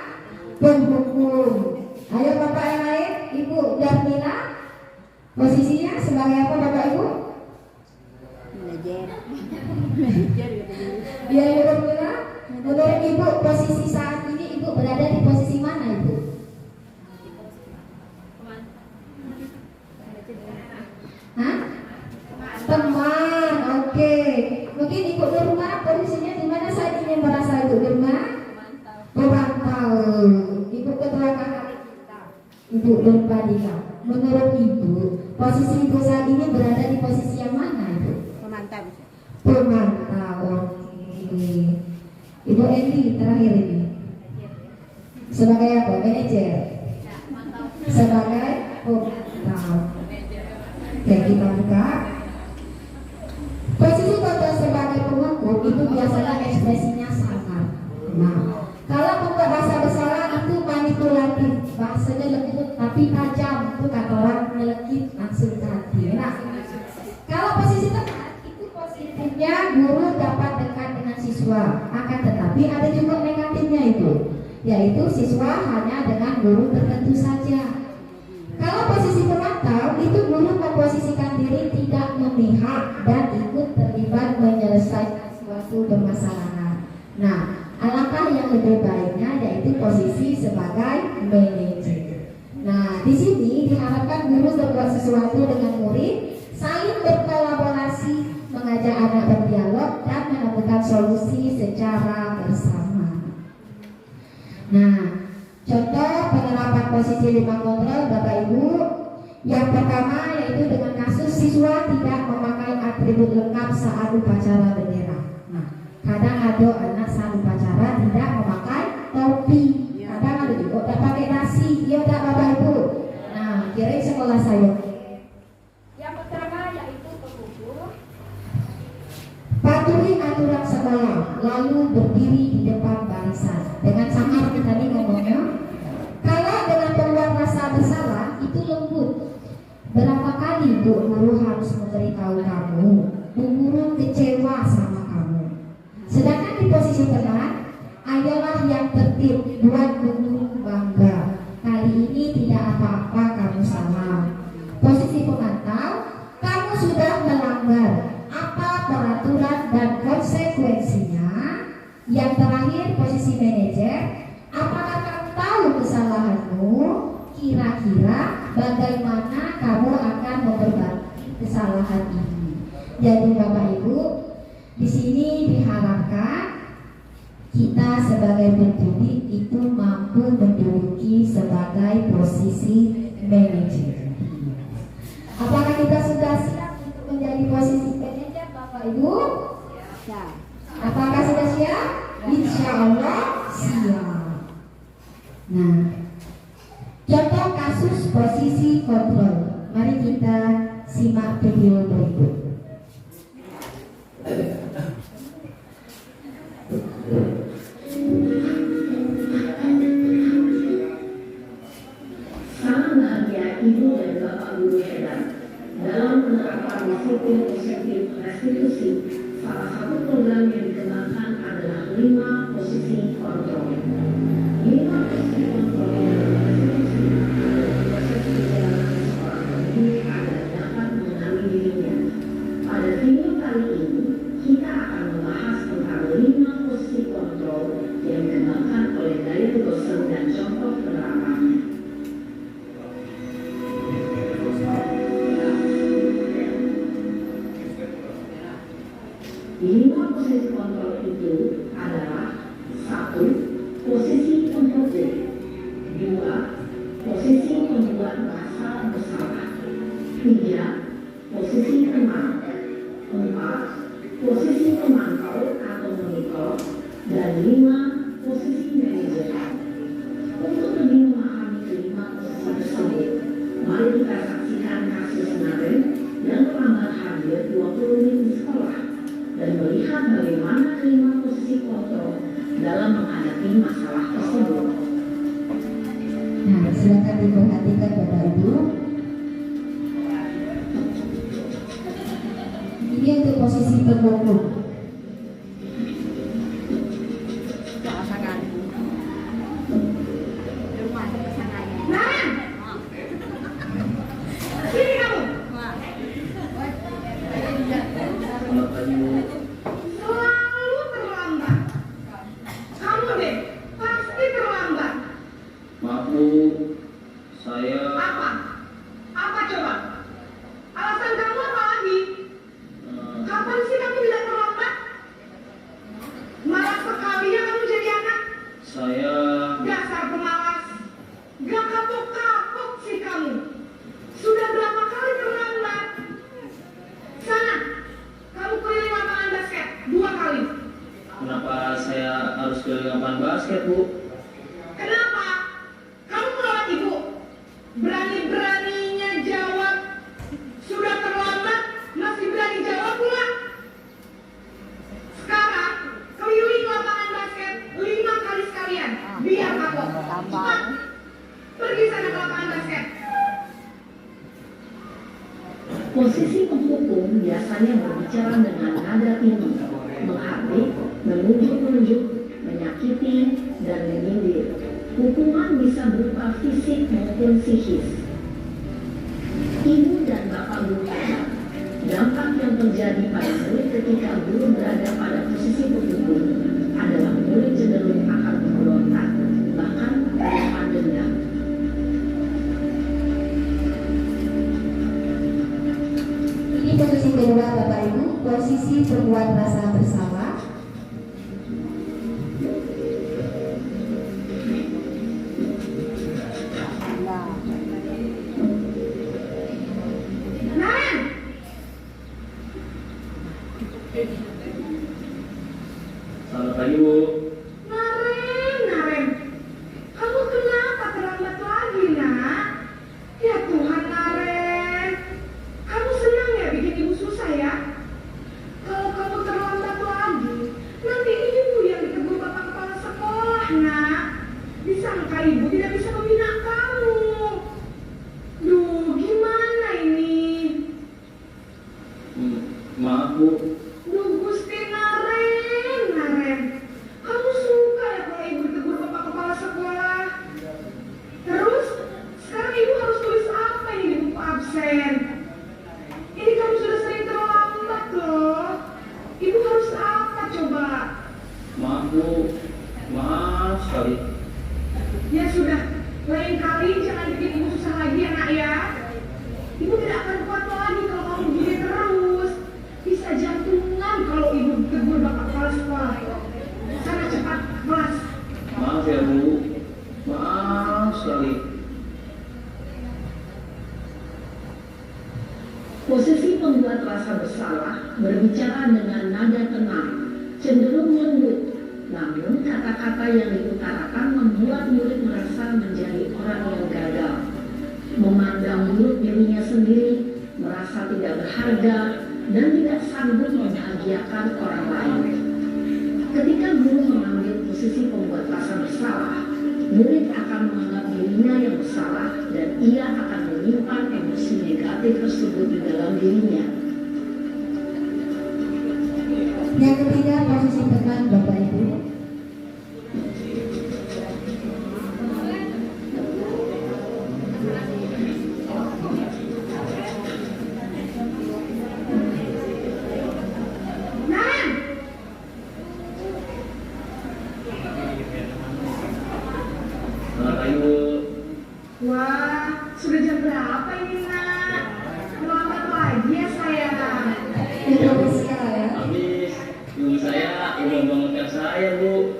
S2: Penghukum. Ayo Bapak yang lain, Ibu Darmina, posisinya sebagai apa Bapak Ibu?
S5: Manajer.
S2: Ya Ibu Darmina, menurut Ibu posisi saat ini Ibu berada di posisi mana Ibu? Hah? Teman, oke. Mungkin Ibu Nurma posisinya di mana saat ini merasa Ibu Nurma? Pemantau. Ibu ketua kakak kita, Ibu Nurma Dika. Menurut Ibu, posisi Ibu saat ini berada di posisi yang mana Ibu?
S5: Pemantau.
S2: Pemantau. Oke. Ibu Endi terakhir ini. Sebagai apa? Manajer. Sebagai pemantau. Oke, kita buka. Posisi kontrol sebagai penghukum itu biasanya ekspresinya sangat. Nah, kalau membuat rasa bersalah itu manipulatif, bahasanya lembut tapi tajam, itu kata orang melekit langsung ke hati. Nah, kalau posisi teman itu positifnya guru dapat dekat dengan siswa, akan tetapi ada juga negatifnya itu, yaitu siswa hanya dengan guru tertentu saja. Kalau posisi pemantau itu guru memposisikan diri tidak memihak dan ikut terlibat menyelesaikan suatu permasalahan. Nah, alangkah yang lebih baiknya yaitu posisi sebagai manajer. Nah, di sini diharapkan guru berbuat sesuatu dengan murid, saling berkolaborasi, mengajak anak berdialog dan menemukan solusi secara bersama. Nah, contoh penerapan posisi 5 kontrol Bapak Ibu. Yang pertama yaitu dengan kasus siswa tidak memakai atribut lengkap saat upacara bendera. Nah, kadang ada anak saat upacara tidak memakai topi, kadang ada juga tidak pakai nasi, iya tak Bapak Ibu? Nah, kira sekolah saya. Yang pertama yaitu berkumpul, patuhi aturan sekolah, lalu berdiri di depan barisan. Dengan sama kita tadi ngomongnya, kalau dengan keluar rasa bersalah itu lembut. Berapa kali Bu Guru harus memberitahu kamu, Bu Guru kecewa sama kamu. Sedangkan di posisi teman, ayolah yang tertib, buat Bu Guru bangga. Kali ini tidak apa-apa kamu salah. Posisi pemantau, kamu sudah melanggar. Apa peraturan dan konsekuensinya? Yang terakhir posisi manajer, apakah kamu tahu kesalahanmu? Kira-kira bagaimana kamu akan memperbaiki kesalahan ini? Jadi Bapak Ibu, di sini diharapkan kita sebagai pendidik itu mampu menduduki sebagai posisi manajer. Apakah kita sudah siap untuk menjadi posisi manajer Bapak Ibu?
S5: Ya.
S2: Apakah sudah siap? Insya Allah siap. Nah, contoh kasus posisi kontrol. Mari kita simak video berikut.
S6: Salam bahagia Ibu dan Bapak Guru hebat. Dalam penerapan disiplin positif restitusi, salah satu program yang dikembangkan adalah 5 posisi kontrol. 5 posisi kontrol yang restitusi proses perjalanan seorang pendidik agar dapat mengenali dirinya. Pada video kali ini, kita akan membahas tentang 5 posisi kontrol yang dikembangkan oleh Dayat Dosen dan contoh penerapannya. Lima posisi kontrol itu adalah 1. Posisi pemberi, 2. Posisi pembuat rasa bersalah, 3. Posisi teman, 4. Posisi pemantau atau monitor, dan 5. Posisi manajer. Untuk lebih memahami kelima posisi tersebut, mari kita saksikan kasus Naren yang terlambat hadir 20 menit di sekolah dan melihat bagaimana 5 posisi kontrol dalam menghadapi masalah tersebut.
S2: Nah, silakan diperhatikan Bapak Ibu. Ini untuk posisi pemukul.
S5: Pasangan. Rumah pasangannya.
S6: Nah, sini kamu. Selalu terlambat. Kamu deh, pasti terlambat.
S7: Maaf Bu, saya
S6: Apa? Apa coba? Alasan kamu apa lagi? Kapan sih kamu tidak terlambat? Malas sekali ya kamu jadi anak.
S7: saya
S6: Dasar pemalas. Gak kapok-kapok sih kamu. Sudah berapa kali terlambat? Sana, kamu keliling lapangan basket 2 kali.
S7: kenapa saya harus ke lapangan basket Bu?
S6: Kenapa? Kamu menolak ibu. Berani-beraninya jawab. Sudah terlambat, masih berani jawab pula. Sekarang, keliling lapangan basket 5 kali sekalian. Biar kapok. Cepat. Pergi sana ke lapangan basket. Posisi penghukum biasanya berbicara dengan nada tinggi, menghardik, menunjuk-nunjuk, menyakiti, dan menyindir. Hukuman bisa berupa fisik maupun psikis. Ibu dan Bapak Guru hebat, dampak yang terjadi pada murid ketika guru berada pada posisi penghukum adalah murid cenderung akan memberontak, bahkan melakukan dendam.
S2: Ini posisi kedua Bapak Ibu, posisi pembuat rasa bersalah.
S6: nak. Disangka ibu tidak bisa membina kamu. Duh, gimana ini?
S7: Maaf Bu.
S6: Duh, Gusti Naren. Kamu suka ya kalau ibu ditegur bapak kepala sekolah? Terus, sekarang ibu harus tulis apa ini di buku absen? Ini kamu sudah sering terlambat loh. Ibu harus apa coba?
S7: Maaf Bu. Maaf sekali.
S6: Ya sudah, lain kali jangan bikin ibu susah lagi ya nak ya. Ibu tidak akan kuat lagi kalau kamu begini terus. Bisa jantungan kalau ibu ditegur bapak kepala sekolah. Sana cepat kelas.
S7: Maaf ya Bu. Maaf sekali.
S6: Posisi pembuat rasa bersalah berbicara dengan nada tenang, cenderung lembut. Namun kata-kata yang diutarakan membuat murid merasa menjadi orang yang gagal. Memandang buruk dirinya sendiri, merasa tidak berharga, dan tidak sanggup membahagiakan orang lain. Ketika guru mengambil posisi pembuat rasa bersalah, murid akan menganggap dirinya yang bersalah dan ia akan menyimpan emosi negatif tersebut di dalam dirinya.
S2: Yang ketiga, posisi teman Bapak Ibu.
S7: Selamat pagi Bu.
S6: Wah, sudah jam berapa ini nak? Terlambat lagi ya sayang.
S2: Indonesia ya.
S7: Habis ibu saya belum bangunkan saya Bu.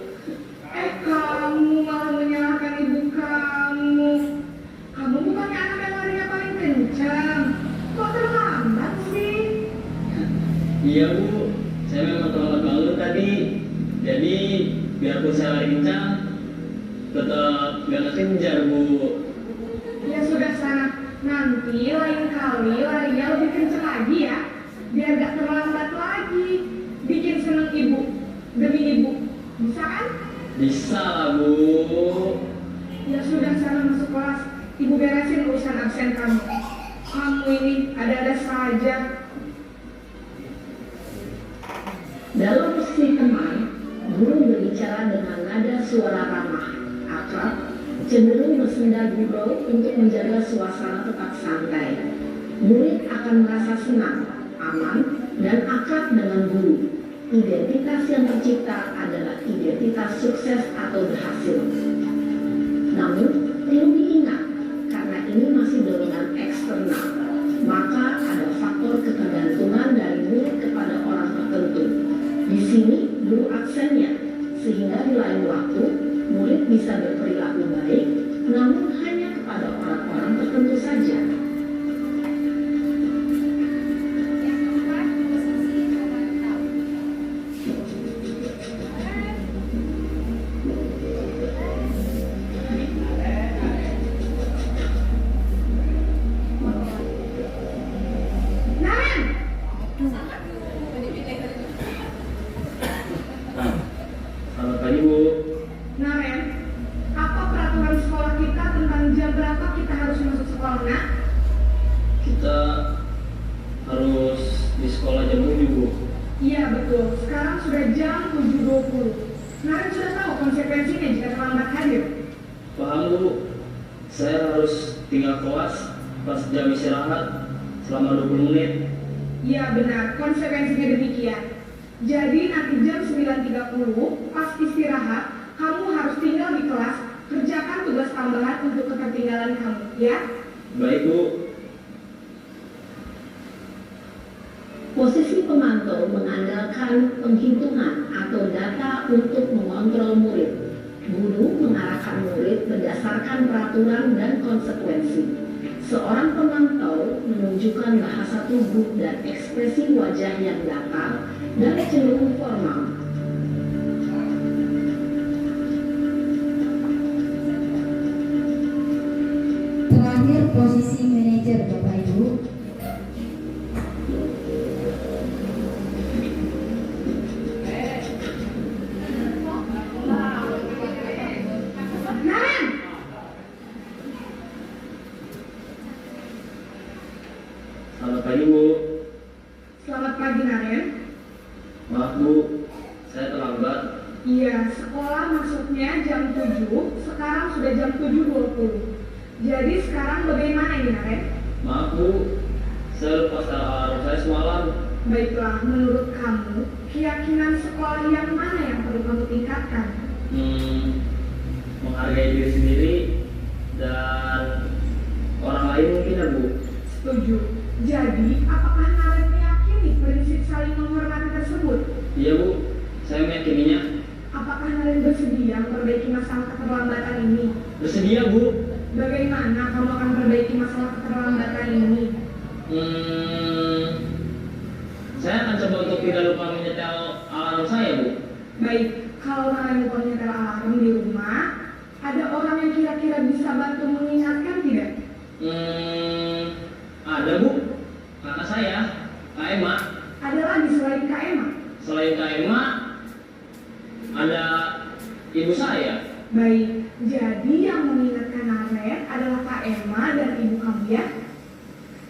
S6: Kamu malah menyalahkan ibu kamu. Kamu bukannya anak yang larinya paling kencang. Kok terlambat sih?
S7: Iya Bu. Saya memang terlambat bangun tadi. Jadi biarpun saya lari kencang, tetap gak kekejar Bu.
S6: Ya sudah sana. Nanti lain kali larinya lebih kencang lagi ya. Biar gak terlambat lagi. Bikin seneng ibu. Demi ibu. Bisa kan?
S7: Bisa lah Bu.
S6: Ya sudah sana masuk kelas. Ibu beresin urusan absen kamu. Kamu ini ada-ada saja. Dalam posisi teman, guru berbicara dengan nada suara ramah, akrab, cenderung bersenda gurau untuk menjaga suasana tetap santai. Murid akan merasa senang, aman, dan akrab dengan guru. Identitas yang tercipta adalah identitas sukses atau berhasil. Namun, perlu diingat, karena ini masih dorongan eksternal, maka ada faktor ketergantungan dari murid kepada orang tertentu. Di sini, guru aksennya, sehingga di lain waktu, murid bisa berperilaku baik, namun hanya kepada orang-orang tertentu saja.
S7: Selamat pagi Bu.
S6: Naren, apa peraturan sekolah kita tentang jam berapa kita harus masuk sekolah, nak?
S7: Kita harus di sekolah jam 7 Bu.
S6: Iya betul, sekarang sudah jam 7.20. Naren sudah tahu konsekuensinya jika terlambat hadir.
S7: Paham Bu. Saya harus tinggal kelas pas jam istirahat selama 20 menit.
S6: Iya benar, konsekuensinya demikian. Jadi nanti jam 9.30 pas istirahat, kamu harus tinggal di kelas, kerjakan tugas tambahan untuk ketertinggalan kamu, ya?
S7: Baik Bu.
S6: Posisi pemantau mengandalkan penghitungan atau data untuk mengontrol murid. Guru mengarahkan murid berdasarkan peraturan dan konsekuensi. Seorang pemantau menunjukkan bahasa tubuh dan ekspresi wajah yang datar dan cenderung formal.
S2: Terakhir, posisi manajer Bapak Ibu.
S6: 7, sekarang sudah jam 7.20. Jadi sekarang bagaimana ini, Naren?
S7: Maaf Bu, saya lupa setel alarm saya semalam.
S6: Baiklah, menurut kamu, keyakinan sekolah yang mana yang perlu kamu tingkatkan?
S7: Menghargai diri sendiri dan orang lain mungkin ya Bu.
S6: Setuju. Jadi, apakah Naren meyakini prinsip saling menghormati tersebut?
S7: Iya Bu, saya meyakininya.
S6: Apakah Naren bersedia memperbaiki masalah keterlambatan ini?
S7: Bersedia Bu.
S6: Bagaimana kamu akan memperbaiki masalah keterlambatan ini?
S7: Saya akan coba untuk tidak lupa menyetel alarm saya Bu.
S6: Baik, kalau Naren lupa menyetel alarm di rumah, ada orang yang kira-kira bisa bantu mengingatkan tidak?
S7: Ada Bu, kakak saya, Kak Emma.
S6: Ada lagi selain Kak Emma?
S7: Selain Kak Emma, ada ibu saya.
S6: Baik, jadi yang mengingatkan Naren adalah Kak Emma dan ibu kamu ya?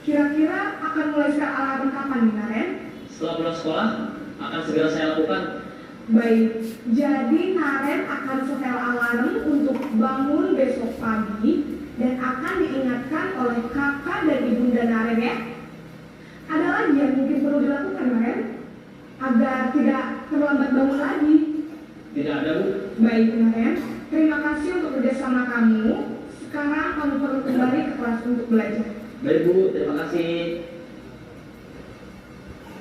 S6: Kira-kira akan mulai setel alarm kapan nih Naren?
S7: Setelah pulang sekolah, akan segera saya lakukan.
S6: Baik, jadi Naren akan setel alarm untuk bangun besok pagi dan akan diingatkan oleh kakak dan ibunda Naren ya? Ada lagi yang mungkin perlu dilakukan Naren? Agar tidak terlambat bangun lagi?
S7: Tidak ada Bu.
S6: Baik Naren, terima kasih untuk kerjasama kamu. Sekarang kamu perlu kembali ke kelas untuk belajar.
S7: Baik Bu, terima kasih.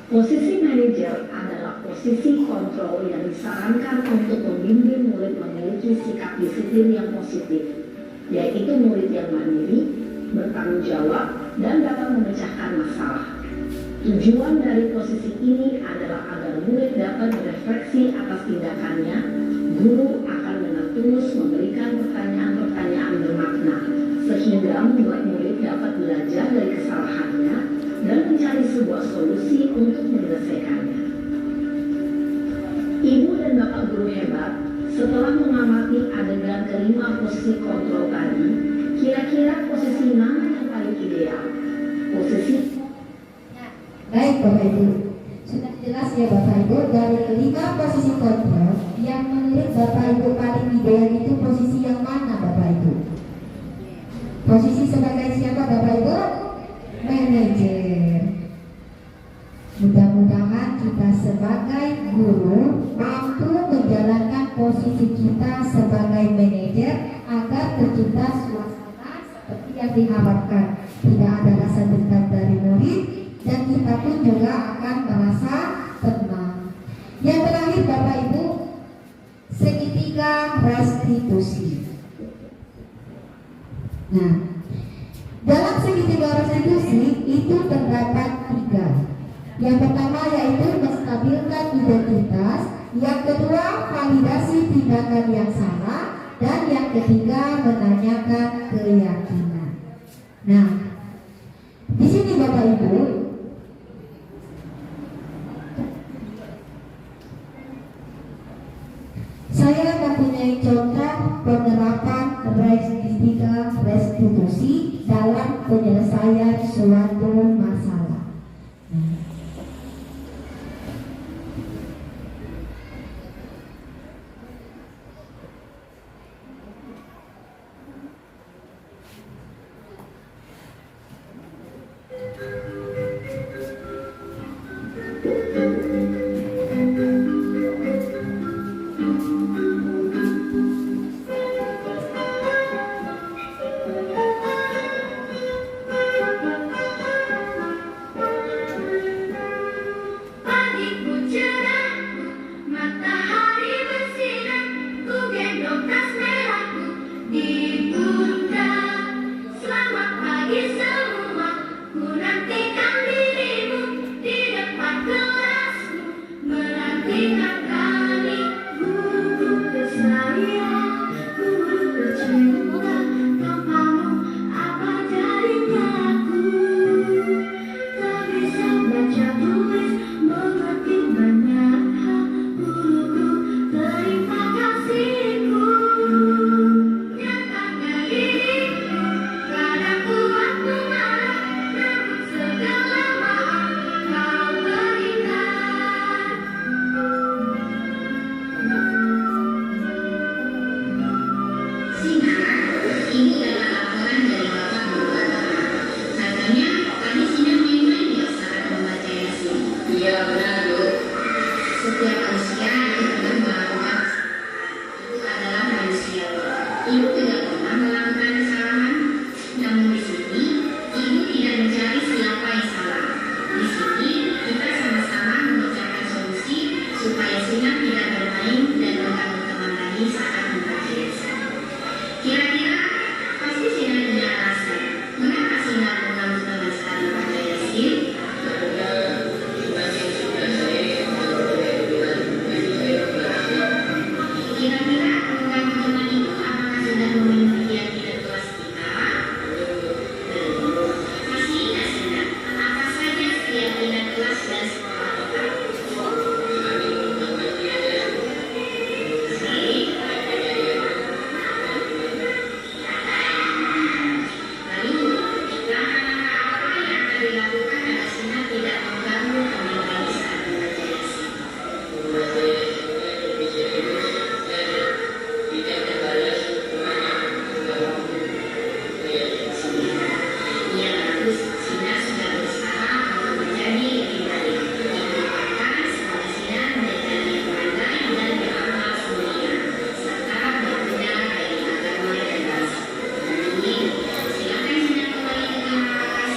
S6: Posisi manajer adalah posisi kontrol yang disarankan untuk membimbing murid memiliki sikap disiplin yang positif, yaitu murid yang mandiri, bertanggung jawab, dan dapat memecahkan masalah. Tujuan dari posisi ini adalah agar murid dapat berefleksi atas tindakannya. Guru akan dengan tulus memberikan pertanyaan-pertanyaan bermakna, sehingga membuat murid dapat belajar dari kesalahannya dan mencari sebuah solusi untuk menyelesaikannya. Ibu dan bapak guru hebat, setelah mengamati adegan kelima posisi kontrol tadi, kira-kira posisi mana yang paling ideal? Posisi
S2: Baik Bapak Ibu, sudah jelas ya Bapak Ibu, dari kelima posisi kontrol yang menurut Bapak Ibu paling ideal itu posisi yang mana Bapak Ibu? Posisi sebagai siapa Bapak Ibu? Manajer. Mudah-mudahan kita sebagai guru mampu menjalankan posisi kita sebagai manajer agar tercipta suasana seperti yang diharapkan. Tidak ada rasa dendam dari murid dan kita pun juga akan merasa tenang. Yang terakhir Bapak Ibu, segitiga restitusi. Nah, dalam segitiga restitusi itu terdapat 3. Yang pertama yaitu menstabilkan identitas, yang kedua validasi tindakan yang salah, dan yang ketiga menanyakan keyakinan. Nah, di sini Bapak Ibu, saya mempunyai contoh penerapan segitiga restitusi dalam penyelesaian suatu masalah.
S8: Terima kasihku, nyata
S6: Ibu tidak pernah melakukan kesalahan, namun di sini ibu tidak mencari siapa yang salah. Di sini kita sama-sama memecahkan solusi supaya Sinar tidak bermain dan mengganggu teman lagi saat membaca yasin. Kira-kira pasti Sinar punya alasan mengapa Sinar mengganggu teman saat membaca yasin? Kira-kira mengganggu teman itu apakah sudah memenuhi keyakinan kelas kita? Masih ingat Sinar apa saja keyakinan kelas dan sekolah kita? Lalu, langkah-langkah apa yang akan dilakukan agar Sinar tidak mengganggu teman lain saat membaca yasin? Ya bagus, Sinar sudah berusaha untuk menjadi lebih baik. Diharapkan semoga Sinar menjadi yang pandai dan beramal mulia, serta berguna bagi agama dan bangsa. Amin. Silakan Sinar kembali ke kelas.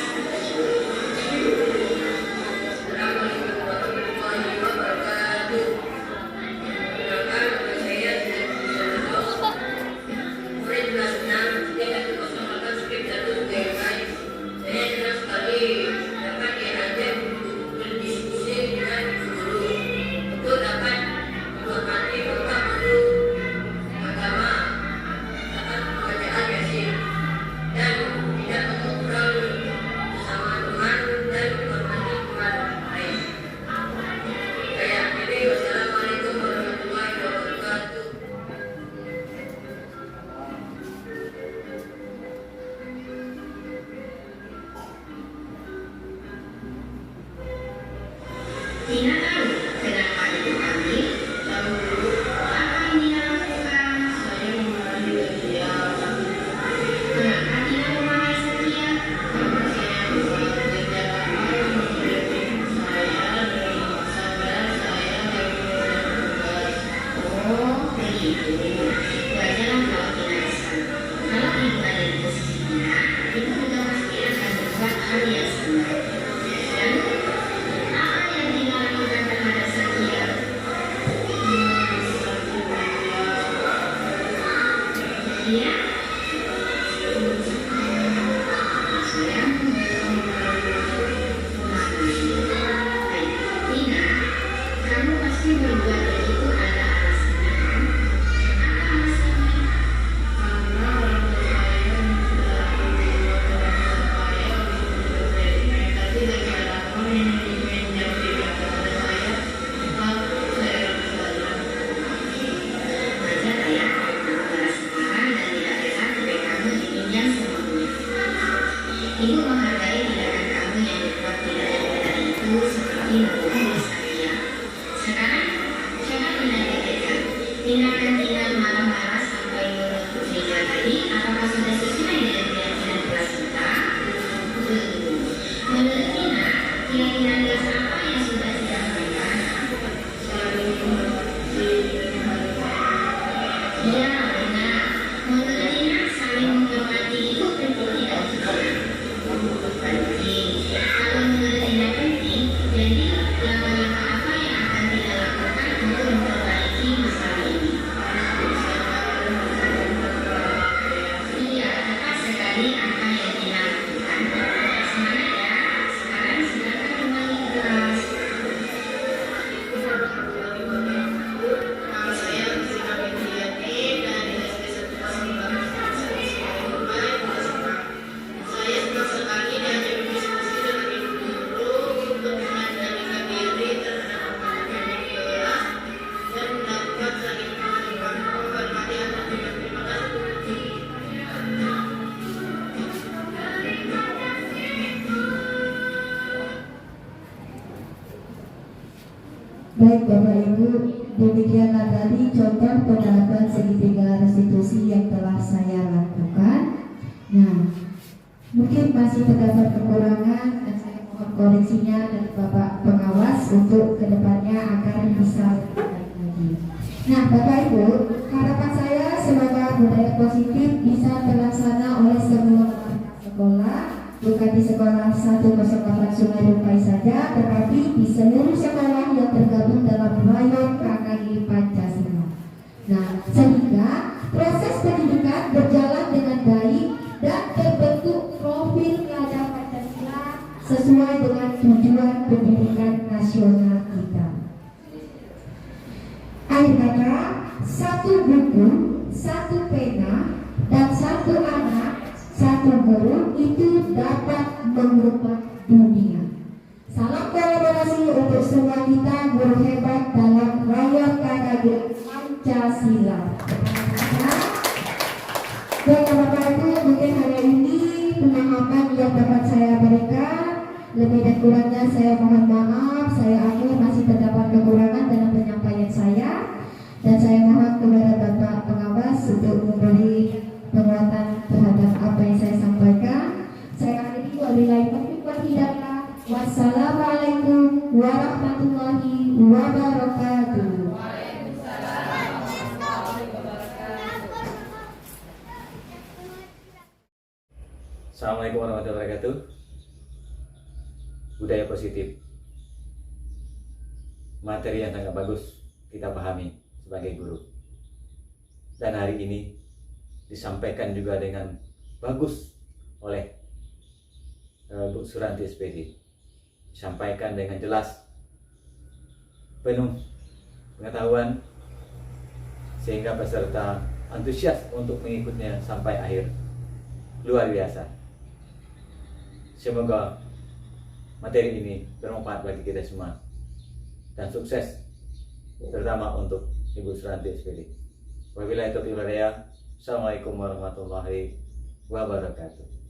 S8: Assalamualaikum warahmatullahi wabarakatuh. Perkenalkan, saya murid kelas 6 dengan 08 skip 1 BMI. Saya senang sekali dapat diajak untuk berdiskusi dengan guru untuk dapat menghormati bapak guru agama saat bacaan yasin dan tidak mengobrol bersama Tuhan dan menghormati Tuhan lain. Saya akhiri, wassalamualaikum warahmatullahi wabarakatuh.
S6: Tina tahu kenapa ibu hamil? Tahu apa yang Tina lakukan? Saya memarahi Setia. Kenapa Tina memarahi Setia? Karena saya buat kerjaan saya dari saudara saya dari tugas. Oh begitu. Wajarlah kalau Tina kesal. Kalau ibu ada di posisi Tina, ibu juga pasti akan berbuat hal yang sama. Lalu apa yang Tina lakukan terhadap Setia? Iya? Sayang, baik, Tina, kamu pasti berbuat begitu ada alasannya kan? Apa alasannya? Karena orang tua saya sudah mereka tidak ada orang yang tidak kepada saya, lalu saya saja. Wajar ya, kamu keras sekarang dan tidak rela HP kamu dipinjam semuanya. Ibu menghargai tindakan kamu yang dibuat tidak benar itu seperti membunuh Setia. Sekarang, coba Tina pikirkan, tindakan Tina marah-marah sampai menutup meja tadi, apakah sudah sesuai dengan keyakinan kelas kita? Menurut Tina, keyakinan kelas apa yang sudah disampaikan? Iya, benar. Menurut Tina, saling menghormati itu tentu tidak penting. Kalau menurut Tina penting, jadi langkah-langkah apa yang akan Tina lakukan untuk memperbaiki masalah ini? Iya, tepat sekali apa yang Tina lakukan. Semangat ya. Sekarang silakan kembali ke kelas. Nama saya Sinar Binti dari SD 1 Pasir Saya senang sekali diajak berdiskusi dengan ibu guru untuk mengendalikan diri terhadap anak-anak di kelas dan melakukan saling menghormati anak. Terima kasih.
S2: Baik Bapak Ibu, demikianlah tadi contoh penerapan segitiga restitusi yang telah saya lakukan. Nah, mungkin masih terdapat kekurangan dan saya mohon koreksinya dari Bapak pengawas untuk kedepannya agar bisa lebih baik lagi. Nah Bapak Ibu, harapan saya semoga budaya positif bisa terlaksana oleh semua sekolah, bukan di sekolah 108 Sungai Rumpai saja, tetapi di seluruh sekolah yang tergabung dalam Rayon KKI Pancasila. Nah, sehingga proses pendidikan berjalan dengan baik dan terbentuk profil pelajar Pancasila sesuai dengan tujuan pendidikan nasional kita. Akhir kata, satu buku, satu pena, dan satu anak, satu guru itu dapat mengubah dunia. Salam kolaborasi untuk semua kita guru hebat dalam Rayon KKI Pancasila. Dan Bapak Ibu, mungkin hari ini pemahaman yang dapat saya berikan, lebih dan kurangnya saya mohon maaf. Saya akui masih terdapat kekurangan dalam penyampaian saya, dan saya mohon kepada Bapak Pengawas untuk memberi penguatan terhadap apa yang saya sampaikan. Saya akhiri wabillahi taufiq wal hidayah. Wassalamualaikum warahmatullahi wabarakatuh.
S9: Assalamualaikum warahmatullahi wabarakatuh. Budaya positif, materi yang sangat bagus kita pahami sebagai guru, dan hari ini disampaikan juga dengan bagus oleh Bu Suranti SPD, disampaikan dengan jelas, penuh pengetahuan, sehingga peserta antusias untuk mengikutnya sampai akhir. Luar biasa. Semoga materi ini bermanfaat bagi kita semua dan sukses, terutama untuk Ibu Suranti SPD. Wabillahi taufiq wal hidayah. Assalamualaikum warahmatullahi wabarakatuh.